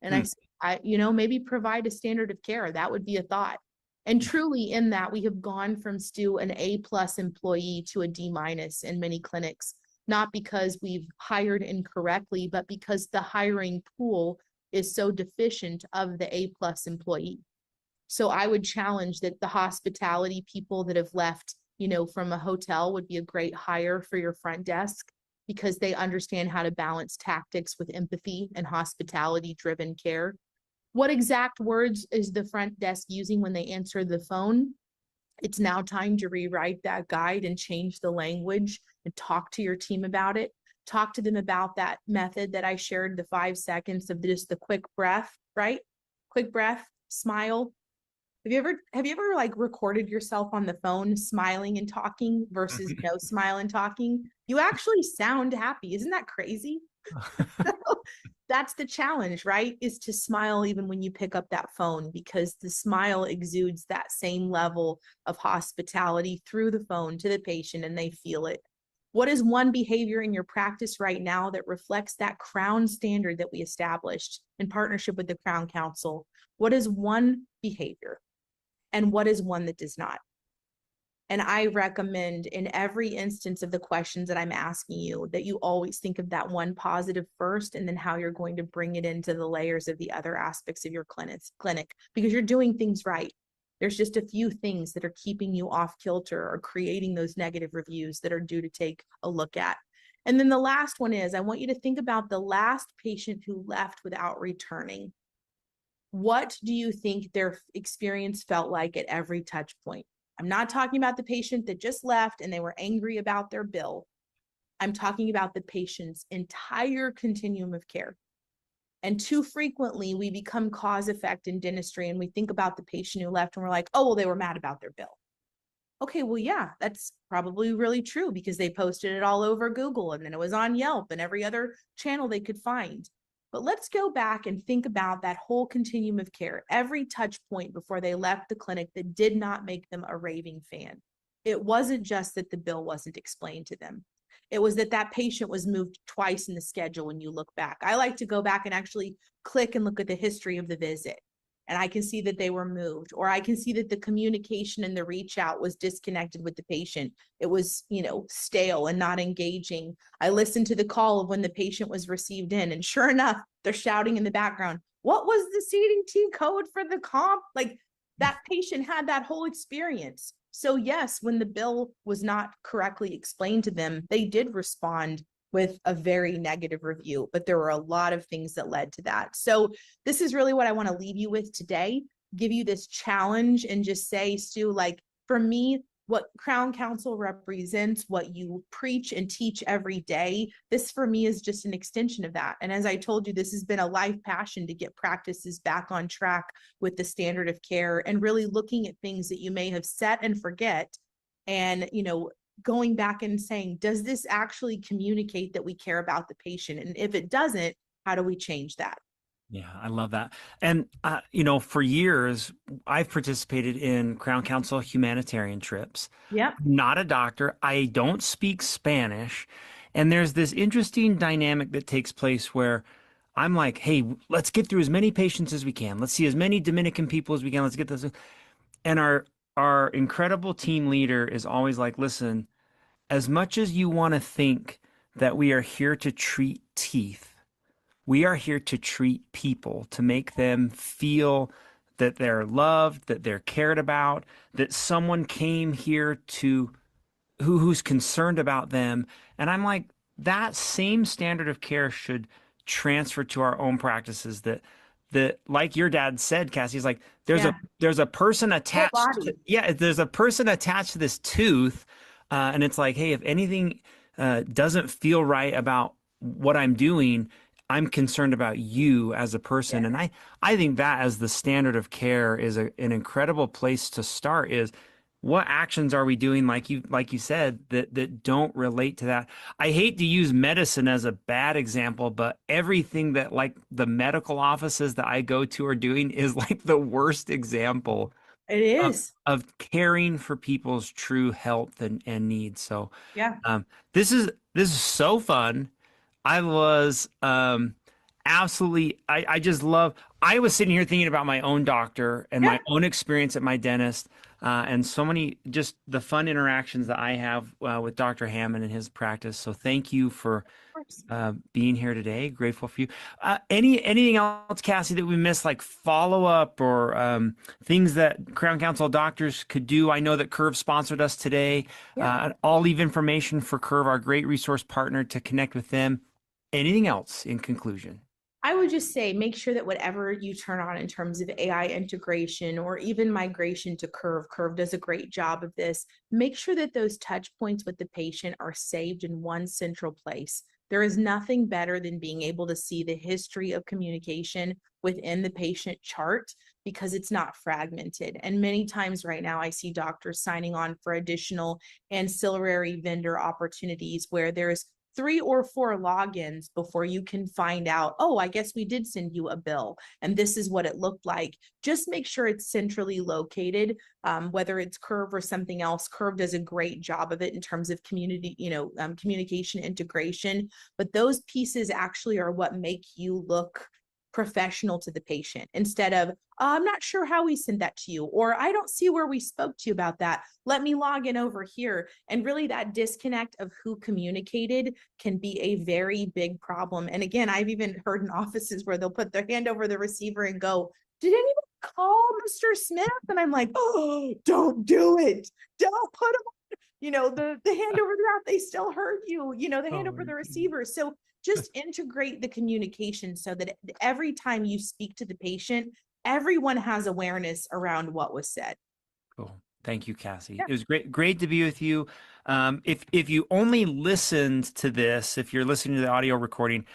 And Hmm. you know, maybe provide a standard of care. That would be a thought. And truly in that, we have gone from, Stu, an A+ employee to a D- in many clinics, not because we've hired incorrectly, but because the hiring pool is so deficient of the A+ employee. So I would challenge that the hospitality people that have left, you know, from a hotel would be a great hire for your front desk, because they understand how to balance tactics with empathy and hospitality driven care. What exact words is the front desk using when they answer the phone? It's now time to rewrite that guide and change the language and talk to your team about it. Talk to them about that method that I shared, the 5 seconds of just the quick breath, right? Quick breath, smile. Have you ever like recorded yourself on the phone smiling and talking versus no smile and talking? You actually sound happy. Isn't that crazy? That's the challenge, right? Is to smile even when you pick up that phone, because the smile exudes that same level of hospitality through the phone to the patient and they feel it. What is one behavior in your practice right now that reflects that Crown standard that we established in partnership with the Crown Council? What is one behavior and what is one that does not? And I recommend in every instance of the questions that I'm asking you that you always think of that one positive first, and then how you're going to bring it into the layers of the other aspects of your clinic, because you're doing things right. There's just a few things that are keeping you off kilter or creating those negative reviews that are due to take a look at. And then the last one is, I want you to think about the last patient who left without returning. What do you think their experience felt like at every touch point? I'm not talking about the patient that just left and they were angry about their bill. I'm talking about the patient's entire continuum of care. And too frequently, we become cause effect in dentistry and we think about the patient who left and we're like, oh, well, they were mad about their bill. Okay, well, yeah, that's probably really true because they posted it all over Google and then it was on Yelp and every other channel they could find. But let's go back and think about that whole continuum of care, every touch point before they left the clinic that did not make them a raving fan. It wasn't just that the bill wasn't explained to them. It was that that patient was moved twice in the schedule when you look back. I like to go back and actually click and look at the history of the visit. And I can see that they were moved, or I can see that the communication and the reach out was disconnected with the patient. It was, you know, stale and not engaging. I listened to the call of when the patient was received in, and sure enough, they're shouting in the background, what was the CDT code for the comp? Like, that patient had that whole experience. So yes, when the bill was not correctly explained to them, they did respond with a very negative review, but there were a lot of things that led to that. So this is really what I want to leave you with today, give you this challenge and just say, Stu, like, for me, what Crown Council represents, what you preach and teach every day, this for me is just an extension of that. And as I told you, this has been a life passion to get practices back on track with the standard of care and really looking at things that you may have set and forget, and, you know, going back and saying, does this actually communicate that we care about the patient? And if it doesn't, how do we change that? Yeah, I love that. And, you know, for years, I've participated in Crown Council humanitarian trips. Yep. I'm not a doctor. I don't speak Spanish. And there's this interesting dynamic that takes place where I'm like, hey, let's get through as many patients as we can. Let's see as many Dominican people as we can. Let's get this. And our incredible team leader is always like, listen, as much as you want to think that we are here to treat teeth, we are here to treat people, to make them feel that they're loved, that they're cared about, that someone came here to who's concerned about them. And I'm like, that same standard of care should transfer to our own practices that like your dad said, Cassie's like, Yeah. there's a person Whole attached to, body. yeah, there's a person attached to this tooth. And it's like, hey, if anything doesn't feel right about what I'm doing, I'm concerned about you as a person. And I think that as the standard of care is an incredible place to start is what actions are we doing like you said that don't relate to that. I hate to use medicine as a bad example, but everything that like the medical offices that I go to are doing is like the worst example It of is. caring for people's true health and needs. So Yeah. um, this is so fun. I was absolutely I just love I was sitting here thinking about my own doctor and Yeah. my own experience at my dentist and so many just the fun interactions that I have with Dr. Hammond and his practice. So thank you for Of course. being here today. Grateful for you. Anything else, Cassie, that we missed, like follow up or things that Crown Council doctors could do? I know that Curve sponsored us today. Yeah. I'll leave information for Curve, our great resource partner, to connect with them. Anything else in conclusion? I would just say make sure that whatever you turn on in terms of AI integration or even migration to Curve, Curve does a great job of this. Make sure that those touch points with the patient are saved in one central place. There is nothing better than being able to see the history of communication within the patient chart because it's not fragmented. And many times right now, I see doctors signing on for additional ancillary vendor opportunities where there's 3 or 4 logins before you can find out, oh, I guess we did send you a bill and this is what it looked like. Just make sure it's centrally located, whether it's Curve or something else. Curve does a great job of it in terms of community, communication integration. But those pieces actually are what make you look professional to the patient instead of, I'm not sure how we sent that to you, or I don't see where we spoke to you about that. Let me log in over here. And really, that disconnect of who communicated can be a very big problem. And again, I've even heard in offices where they'll put their hand over the receiver and go, did anyone call Mr. Smith? And I'm like, oh, don't do it. Don't put them, the hand over the mouth. They still heard you, the hand over the receiver. So just integrate the communication so that every time you speak to the patient, everyone has awareness around what was said. Cool. Thank you, Cassie. Yeah. It was great to be with you. If you only listened to this, if you're listening to the audio recording,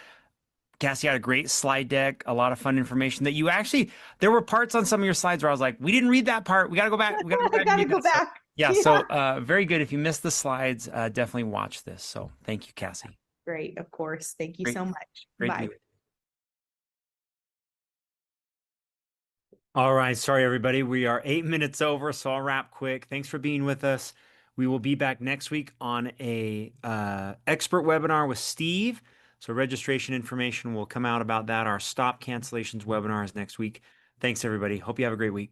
Cassie had a great slide deck, a lot of fun information that you actually, there were parts on some of your slides where I was like, we didn't read that part. We got to go back. We got to go I back and gotta read go that. So, back. yeah. Yeah. So, very good. If you missed the slides, definitely watch this. So thank you, Cassie. Great. Of course. Thank you Great, so much. great to Bye. be with you. All right. Sorry, everybody. We are 8 minutes over, so I'll wrap quick. Thanks for being with us. We will be back next week on a expert webinar with Steve. So registration information will come out about that. Our stop cancellations webinar is next week. Thanks, everybody. Hope you have a great week.